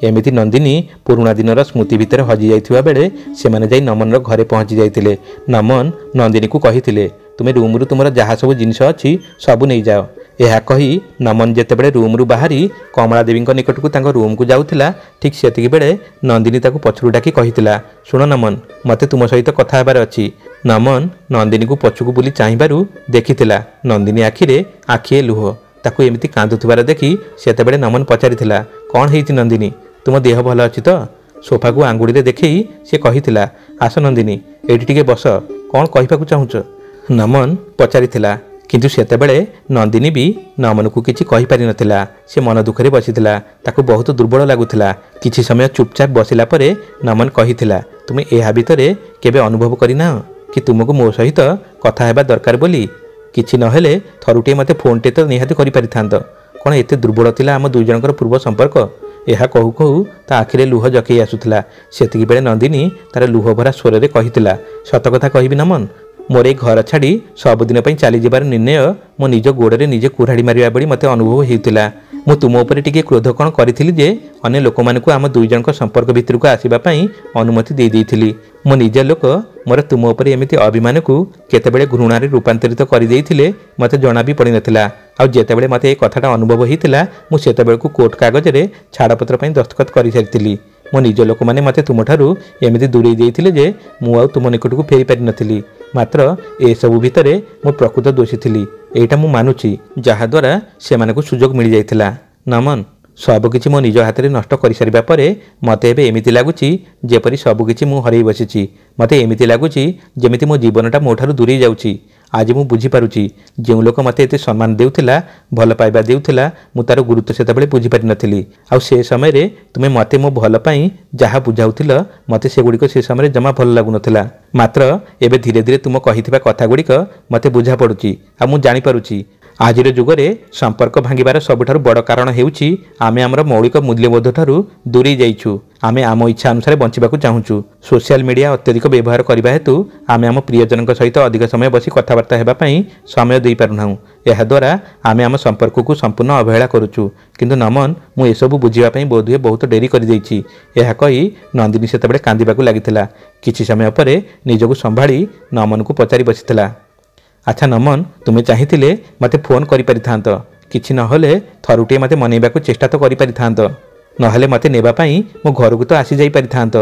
ଏମିତି ନନ୍ଦିନୀ ପୁରୁଣା ଦିନର ସ୍ମୃତି ଭିତରେ ହଜି ଯାଇଥିବା ବେଳେ ସେମାନେ ଯାଇ ନମନର ଘରେ ପହଞ୍ଚି ଯାଇଥିଲେ। ନମନ ନନ୍ଦିନୀକୁ କହିଥିଲେ, ତୁମେ ରୁମ୍ରୁ ତୁମର ଯାହା ସବୁ ଜିନିଷ ଅଛି ସବୁ ନେଇଯାଅ। ଏହା କହି ନମନ ଯେତେବେଳେ ରୁମ୍ରୁ ବାହାରି କମଳା ଦେବୀଙ୍କ ନିକଟକୁ ତାଙ୍କ ରୁମ୍କୁ ଯାଉଥିଲା, ଠିକ୍ ସେତିକି ବେଳେ ନନ୍ଦିନୀ ତାକୁ ପଛରୁ ଡାକି କହିଥିଲା, ଶୁଣ ନମନ, ମୋତେ ତୁମ ସହିତ କଥା ହେବାର ଅଛି। ନମନ ନନ୍ଦିନୀକୁ ପଛକୁ ବୁଲି ଚାହିଁବାରୁ ଦେଖିଥିଲା ନନ୍ଦିନୀ ଆଖିରେ ଆଖିଏ ଲୁହ। ତାକୁ ଏମିତି କାନ୍ଦୁଥିବାର ଦେଖି ସେତେବେଳେ ନମନ ପଚାରିଥିଲା, କ'ଣ ହେଇଛି ନନ୍ଦିନୀ? ତୁମ ଦେହ ଭଲ ଅଛି ତ? ସୋଫାକୁ ଆଙ୍ଗୁଳିରେ ଦେଖେଇ ସେ କହିଥିଲା, ଆସ ନନ୍ଦିନୀ, ଏଇଠି ଟିକେ ବସ, କ'ଣ କହିବାକୁ ଚାହୁଁଛ? ନମନ ପଚାରିଥିଲା। କିନ୍ତୁ ସେତେବେଳେ ନନ୍ଦିନୀ ବି ନମନକୁ କିଛି କହିପାରିନଥିଲା। ସେ ମନ ଦୁଃଖରେ ବସିଥିଲା। ତାକୁ ବହୁତ ଦୁର୍ବଳ ଲାଗୁଥିଲା। କିଛି ସମୟ ଚୁପଚାପ ବସିଲା ପରେ ନମନ କହିଥିଲା, ତୁମେ ଏହା ଭିତରେ କେବେ ଅନୁଭବ କରିନାହ କି ତୁମକୁ ମୋ ସହିତ କଥା ହେବା ଦରକାର ବୋଲି? କିଛି ନହେଲେ ଥରୁଟିଏ ମୋତେ ଫୋନ୍ଟେ ତ ନିହାତି କରିପାରିଥାନ୍ତ। କ'ଣ ଏତେ ଦୁର୍ବଳ ଥିଲା ଆମ ଦୁଇ ଜଣଙ୍କର ପୂର୍ବ ସମ୍ପର୍କ? ଏହା କହୁ କହୁ ତା ଆଖିରେ ଲୁହ ଜକେଇ ଆସୁଥିଲା। ସେତିକି ବେଳେ ନନ୍ଦିନୀ ତାର ଲୁହ ଭରା ସ୍ୱରରେ କହିଥିଲା, ସତ କଥା କହିବି ନମନ, ମୋର ଏଇ ଘର ଛାଡ଼ି ସବୁଦିନ ପାଇଁ ଚାଲିଯିବାର ନିର୍ଣ୍ଣୟ ମୋ ନିଜ ଗୋଡ଼ରେ ନିଜେ କୁରାଢ଼ି ମାରିବା ଭଳି ମୋତେ ଅନୁଭବ ହେଉଥିଲା। ମୁଁ ତୁମ ଉପରେ ଟିକେ କ୍ରୋଧ କ'ଣ କରିଥିଲି ଯେ ଅନ୍ୟ ଲୋକମାନଙ୍କୁ ଆମ ଦୁଇ ଜଣଙ୍କ ସମ୍ପର୍କ ଭିତରକୁ ଆସିବା ପାଇଁ ଅନୁମତି ଦେଇଥିଲି। ମୋ ନିଜ ଲୋକ ମୋର ତୁମ ଉପରେ ଏମିତି ଅଭିମାନକୁ କେତେବେଳେ ଘୃଣାରେ ରୂପାନ୍ତରିତ କରିଦେଇଥିଲେ ମୋତେ ଜଣା ବି ପଡ଼ିନଥିଲା। ଆଉ ଯେତେବେଳେ ମୋତେ ଏ କଥାଟା ଅନୁଭବ ହେଇଥିଲା ମୁଁ ସେତେବେଳକୁ କୋର୍ଟ କାଗଜରେ ଛାଡ଼ପତ୍ର ପାଇଁ ଦସ୍ତଖତ କରିସାରିଥିଲି। ମୋ ନିଜ ଲୋକମାନେ ମୋତେ ତୁମଠାରୁ ଏମିତି ଦୂରେଇ ଦେଇଥିଲେ ଯେ ମୁଁ ଆଉ ତୁମ ନିକଟକୁ ଫେରି ପାରିନଥିଲି। ମାତ୍ର ଏସବୁ ଭିତରେ ମୁଁ ପ୍ରକୃତ ଦୋଷୀ ଥିଲି, ଏଇଟା ମୁଁ ମାନୁଛି, ଯାହାଦ୍ୱାରା ସେମାନଙ୍କୁ ସୁଯୋଗ ମିଳିଯାଇଥିଲା। ନମନ, ସବୁକିଛି ମୋ ନିଜ ହାତରେ ନଷ୍ଟ କରିସାରିବା ପରେ ମୋତେ ଏବେ ଏମିତି ଲାଗୁଛି ଯେପରି ସବୁକିଛି ମୁଁ ହରାଇ ବସିଛି। ମୋତେ ଏମିତି ଲାଗୁଛି ଯେମିତି ମୋ ଜୀବନଟା ମୋ ଠାରୁ ଦୂରେଇ ଯାଉଛି। ଆଜି ମୁଁ ବୁଝିପାରୁଛି ଯେଉଁ ଲୋକ ମୋତେ ଏତେ ସମ୍ମାନ ଦେଉଥିଲା, ଭଲ ପାଇବା ଦେଉଥିଲା, ମୁଁ ତା'ର ଗୁରୁତ୍ୱ ସେତେବେଳେ ବୁଝିପାରିନଥିଲି। ଆଉ ସେ ସମୟରେ ତୁମେ ମୋତେ ମୋ ଭଲ ପାଇଁ ଯାହା ବୁଝାଉଥିଲ ମୋତେ ସେଗୁଡ଼ିକ ସେ ସମୟରେ ଜମା ଭଲ ଲାଗୁନଥିଲା। ମାତ୍ର ଏବେ ଧୀରେ ଧୀରେ ତୁମ କହିଥିବା କଥାଗୁଡ଼ିକ ମୋତେ ବୁଝାପଡ଼ୁଛି ଆଉ ମୁଁ ଜାଣିପାରୁଛି ଆଜିର ଯୁଗରେ ସମ୍ପର୍କ ଭାଙ୍ଗିବାର ସବୁଠାରୁ ବଡ଼ କାରଣ ହେଉଛି ଆମେ ଆମର ମୌଳିକ ମୂଲ୍ୟବୋଧଠାରୁ ଦୂରେଇ ଯାଇଛୁ। ଆମେ ଆମ ଇଚ୍ଛା ଅନୁସାରେ ବଞ୍ଚିବାକୁ ଚାହୁଁଛୁ। ସୋସିଆଲ ମିଡ଼ିଆ ଅତ୍ୟଧିକ ବ୍ୟବହାର କରିବା ହେତୁ ଆମେ ଆମ ପ୍ରିୟଜନଙ୍କ ସହିତ ଅଧିକ ସମୟ ବସି କଥାବାର୍ତ୍ତା ହେବା ପାଇଁ ସମୟ ଦେଇପାରୁନାହୁଁ। ଏହାଦ୍ୱାରା ଆମେ ଆମ ସମ୍ପର୍କକୁ ସମ୍ପୂର୍ଣ୍ଣ ଅବହେଳା କରୁଛୁ। କିନ୍ତୁ ନମନ, ମୁଁ ଏସବୁ ବୁଝିବା ପାଇଁ ବୋଧହୁଏ ବହୁତ ଡେରି କରିଦେଇଛି। ଏହା କହି ନନ୍ଦିନୀ ସେତେବେଳେ କାନ୍ଦିବାକୁ ଲାଗିଥିଲା। କିଛି ସମୟ ପରେ ନିଜକୁ ସମ୍ଭାଳି ନମନକୁ ପଚାରି ବସିଥିଲା, ଆଚ୍ଛା ନମନ, ତୁମେ ଚାହିଁଥିଲେ ମୋତେ ଫୋନ୍ କରିପାରିଥାନ୍ତ। କିଛି ନହେଲେ ଥରୁଟିଏ ମୋତେ ମନେଇବାକୁ ଚେଷ୍ଟା ତ କରିପାରିଥାନ୍ତ। ନହେଲେ ମୋତେ ନେବା ପାଇଁ ମୋ ଘରକୁ ତ ଆସିଯାଇପାରିଥାନ୍ତ।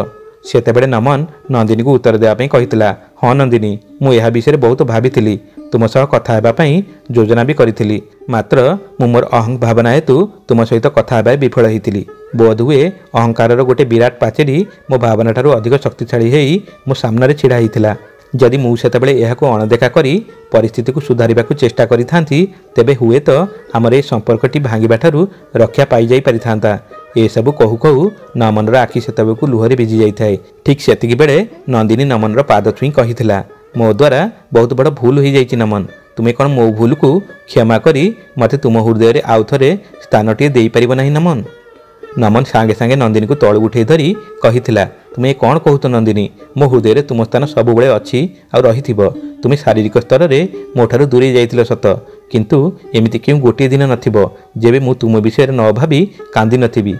ସେତେବେଳେ ନମନ ନନ୍ଦିନୀକୁ ଉତ୍ତର ଦେବା ପାଇଁ କହିଥିଲା, ହଁ ନନ୍ଦିନୀ, ମୁଁ ଏହା ବିଷୟରେ ବହୁତ ଭାବିଥିଲି। ତୁମ ସହ କଥା ହେବା ପାଇଁ ଯୋଜନା ବି କରିଥିଲି। ମାତ୍ର ମୁଁ ମୋର ଅହଂ ଭାବନା ହେତୁ ତୁମ ସହିତ କଥା ହେବାରେ ବିଫଳ ହୋଇଥିଲି। ବୋଧହୁଏ ଅହଙ୍କାରର ଗୋଟେ ବିରାଟ ପାଚେରୀ ମୋ ଭାବନାଠାରୁ ଅଧିକ ଶକ୍ତିଶାଳୀ ହୋଇ ମୋ ସାମ୍ନାରେ ଛିଡ଼ା ହୋଇଥିଲା। ଯଦି ମୁଁ ସେତେବେଳେ ଏହାକୁ ଅଣଦେଖା କରି ପରିସ୍ଥିତିକୁ ସୁଧାରିବାକୁ ଚେଷ୍ଟା କରିଥାନ୍ତି, ତେବେ ହୁଏତ ଆମର ଏ ସମ୍ପର୍କଟି ଭାଙ୍ଗିବାଠାରୁ ରକ୍ଷା ପାଇଯାଇପାରିଥାନ୍ତା। ଏସବୁ କହୁ କହୁ ନମନର ଆଖି ସେତେବେଳକୁ ଲୁହରେ ଭିଜି ଯାଇଥାଏ। ଠିକ୍ ସେତିକି ବେଳେ ନନ୍ଦିନୀ ନମନର ପାଦ ଛୁଇଁ କହିଥିଲା, ମୋ ଦ୍ୱାରା ବହୁତ ବଡ଼ ଭୁଲ ହୋଇଯାଇଛି ନମନ। ତୁମେ କ'ଣ ମୋ ଭୁଲକୁ କ୍ଷମା କରି ମୋତେ ତୁମ ହୃଦୟରେ ଆଉ ଥରେ ସ୍ଥାନଟିଏ ଦେଇପାରିବ ନାହିଁ ନମନ? ନମନ ସାଙ୍ଗେ ସାଙ୍ଗେ ନନ୍ଦିନୀକୁ ତଳୁ ଉଠାଇ ଧରି କହିଥିଲା, ତୁମେ କ'ଣ କହୁଛ ନନ୍ଦିନୀ? ମୋ ହୃଦୟରେ ତୁମ ସ୍ଥାନ ସବୁବେଳେ ଅଛି ଆଉ ରହିଥିବ। ତୁମେ ଶାରୀରିକ ସ୍ତରରେ ମୋ ଠାରୁ ଦୂରେଇ ଯାଇଥିଲ ସତ, କିନ୍ତୁ ଏମିତି କେଉଁ ଗୋଟିଏ ଦିନ ନଥିବ ଯେବେ ମୁଁ ତୁମ ବିଷୟରେ ନ ଭାବି କାନ୍ଦି ନଥିବି।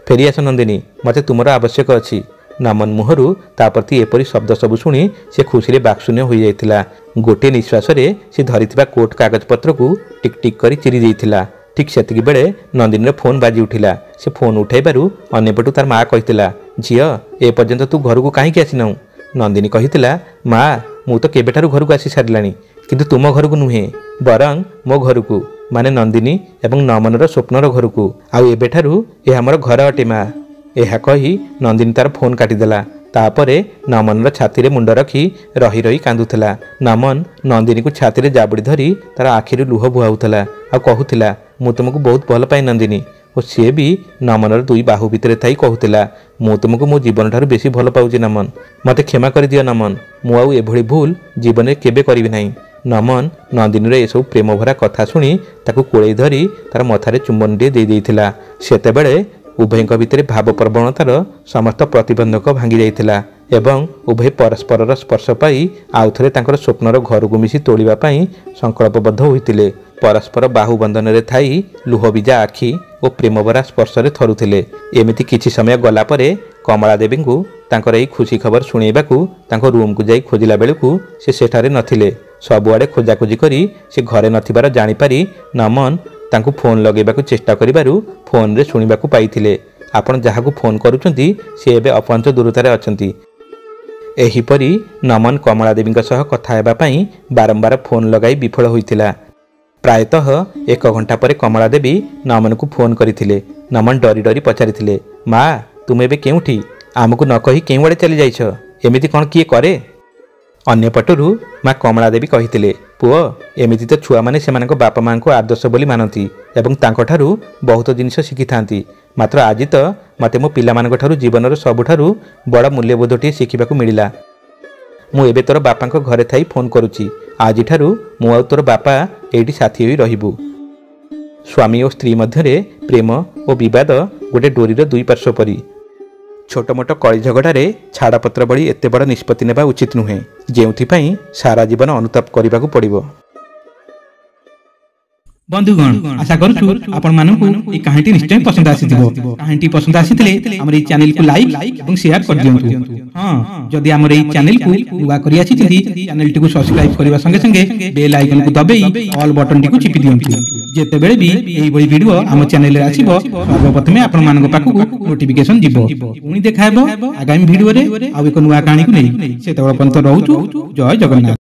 ଫେରିଆସ ନନ୍ଦିନୀ, ମୋତେ ତୁମର ଆବଶ୍ୟକ ଅଛି। ନମନ ମୁହଁରୁ ତା ପ୍ରତି ଏପରି ଶବ୍ଦ ସବୁ ଶୁଣି ସେ ଖୁସିରେ ବାକ୍ଶୂନ୍ୟ ହୋଇଯାଇଥିଲା। ଗୋଟିଏ ନିଶ୍ୱାସରେ ସେ ଧରିଥିବା କୋର୍ଟ କାଗଜପତ୍ରକୁ ଟିକ୍ ଟିକ୍ କରି ଚିରି ଦେଇଥିଲା। ଠିକ୍ ସେତିକି ବେଳେ ନନ୍ଦିନୀର ଫୋନ୍ ବାଜି ଉଠିଲା। ସେ ଫୋନ୍ ଉଠାଇବାରୁ ଅନ୍ୟପଟୁ ତାର ମା କହିଥିଲା, ଝିଅ, ଏପର୍ଯ୍ୟନ୍ତ ତୁ ଘରକୁ କାହିଁକି ଆସିନାହୁଁ? ନନ୍ଦିନୀ କହିଥିଲା, ମା, ମୁଁ ତ କେବେଠାରୁ ଘରକୁ ଆସି ସାରିଲାଣି, କିନ୍ତୁ ତୁମ ଘରକୁ ନୁହେଁ, ବରଂ ମୋ ଘରକୁ, ମାନେ ନନ୍ଦିନୀ ଏବଂ ନମନର ସ୍ୱପ୍ନର ଘରକୁ। ଆଉ ଏବେଠାରୁ ଏହା ଆମର ଘର ଅଟେ ମା। ଏହା କହି ନନ୍ଦିନୀ ତାର ଫୋନ୍ କାଟିଦେଲା। ତାପରେ ନମନର ଛାତିରେ ମୁଣ୍ଡ ରଖି ରହି ରହି କାନ୍ଦୁଥିଲା। ନମନ ନନ୍ଦିନୀକୁ ଛାତିରେ ଜାବୁଡ଼ି ଧରି ତାର ଆଖିରୁ ଲୁହ ବୁହାଉଥିଲା ଆଉ କହୁଥିଲା, ମୁଁ ତୁମକୁ ବହୁତ ଭଲ ପାଏ ନନ୍ଦିନୀ। ଓ ସିଏ ବି ନମନର ଦୁଇ ବାହୁ ଭିତରେ ଥାଇ କହୁଥିଲା, ମୁଁ ତୁମକୁ ମୋ ଜୀବନଠାରୁ ବେଶୀ ଭଲ ପାଉଛି ନମନ। ମୋତେ କ୍ଷମା କରିଦିଅ ନମନ। ମୁଁ ଆଉ ଏଭଳି ଭୁଲ ଜୀବନରେ କେବେ କରିବି ନାହିଁ। ନମନ ନନ୍ଦିନୀର ଏସବୁ ପ୍ରେମଭରା କଥା ଶୁଣି ତାକୁ କୋଳେଇ ଧରି ତାର ମଥାରେ ଚୁମ୍ବନଟିଏ ଦେଇଥିଲା। ସେତେବେଳେ ଉଭୟଙ୍କ ଭିତରେ ଭାବପ୍ରବଣତାର ସମସ୍ତ ପ୍ରତିବନ୍ଧକ ଭାଙ୍ଗି ଯାଇଥିଲା ଏବଂ ଉଭୟ ପରସ୍ପରର ସ୍ପର୍ଶ ପାଇ ଆଉ ଥରେ ତାଙ୍କର ସ୍ୱପ୍ନର ଘରକୁ ମିଶି ତୋଳିବା ପାଇଁ ସଂକଳ୍ପବଦ୍ଧ ହୋଇଥିଲେ। ପରସ୍ପର ବାହୁବନ୍ଧନରେ ଥାଇ ଲୁହଭିଜା ଆଖି ଓ ପ୍ରେମଭରା ସ୍ପର୍ଶରେ ଥରୁଥିଲେ। ଏମିତି କିଛି ସମୟ ଗଲା ପରେ କମଳା ଦେବୀଙ୍କୁ ତାଙ୍କର ଏହି ଖୁସି ଖବର ଶୁଣାଇବାକୁ ତାଙ୍କ ରୁମ୍କୁ ଯାଇ ଖୋଜିଲା ବେଳକୁ ସେ ସେଠାରେ ନଥିଲେ। ସବୁଆଡ଼େ ଖୋଜାଖୋଜି କରି ସେ ଘରେ ନଥିବାର ଜାଣିପାରି ନମନ ତାଙ୍କୁ ଫୋନ୍ ଲଗାଇବାକୁ ଚେଷ୍ଟା କରିବାରୁ ଫୋନ୍ରେ ଶୁଣିବାକୁ ପାଇଥିଲେ, ଆପଣ ଯାହାକୁ ଫୋନ୍ କରୁଛନ୍ତି ସେ ଏବେ ଅପହଞ୍ଚ ଦୂରତାରେ ଅଛନ୍ତି। ଏହିପରି ନମନ କମଳା ଦେବୀଙ୍କ ସହ କଥା ହେବା ପାଇଁ ବାରମ୍ବାର ଫୋନ୍ ଲଗାଇ ବିଫଳ ହୋଇଥିଲା। ପ୍ରାୟତଃ 1 ଘଣ୍ଟା ପରେ କମଳା ଦେବୀ ନମନକୁ ଫୋନ୍ କରିଥିଲେ। ନମନ ଡରି ଡରି ପଚାରିଥିଲେ, ମା, ତୁମେ ଏବେ କେଉଁଠି? ଆମକୁ ନ କହି କେଉଁଆଡ଼େ ଚାଲିଯାଇଛ? ଏମିତି କ'ଣ କିଏ କରେ? ଅନ୍ୟପଟରୁ ମା କମଳା ଦେବୀ କହିଥିଲେ, ପୁଅ, ଏମିତି ତ ଛୁଆମାନେ ସେମାନଙ୍କ ବାପା ମାଆଙ୍କୁ ଆଦର୍ଶ ବୋଲି ମାନନ୍ତି ଏବଂ ତାଙ୍କଠାରୁ ବହୁତ ଜିନିଷ ଶିଖିଥାନ୍ତି। ମାତ୍ର ଆଜି ତ ମୋତେ ମୋ ପିଲାମାନଙ୍କଠାରୁ ଜୀବନର ସବୁଠାରୁ ବଡ଼ ମୂଲ୍ୟବୋଧଟିଏ ଶିଖିବାକୁ ମିଳିଲା। ମୁଁ ଏବେ ତୋର ବାପାଙ୍କ ଘରେ ଥାଇ ଫୋନ୍ କରୁଛି। ଆଜିଠାରୁ ମୁଁ ଆଉ ତୋର ବାପା ଏଇଠି ସାଥୀ ହୋଇ ରହିବୁ। ସ୍ୱାମୀ ଓ ସ୍ତ୍ରୀ ମଧ୍ୟରେ ପ୍ରେମ ଓ ବିବାଦ ଗୋଟେ ଡୋରିର ଦୁଇ ପାର୍ଶ୍ୱ ପରି। ଛୋଟ ମୋଟ କଳି ଝଗଡ଼ାରେ ଛାଡ଼ପତ୍ର ଭଳି ଏତେ ବଡ଼ ନିଷ୍ପତ୍ତି ନେବା ଉଚିତ ନୁହେଁ, ଯେଉଁଥିପାଇଁ ସାରା ଜୀବନ ଅନୁତାପ କରିବାକୁ ପଡ଼ିବ। बंधुगण आशा करूछु आपण मानकु ए कहानी निश्चय पसंद आसीथिबो। कहानी पसंद आसीथिले हमर ए चैनल को लाइक एवं शेयर कर दियंतु। हां जदि हमर ए चैनल को नुवा करि आछिथिति चैनल टी को सब्सक्राइब करबा संगे संगे बेल आइकन को दबेई ऑल बटन टी को चिपि दियंतु। जेते बेले भी एई बडी वीडियो हम चैनल रे आसीबो सर्वप्रथमे आपण मानक पाखु नोटिफिकेशन दिबो। पुनी देखाइबो आगामी वीडियो रे आ एको नुवा कहानी को नै। सेतबेला पंत रहउछु। जय जगन्नाथ।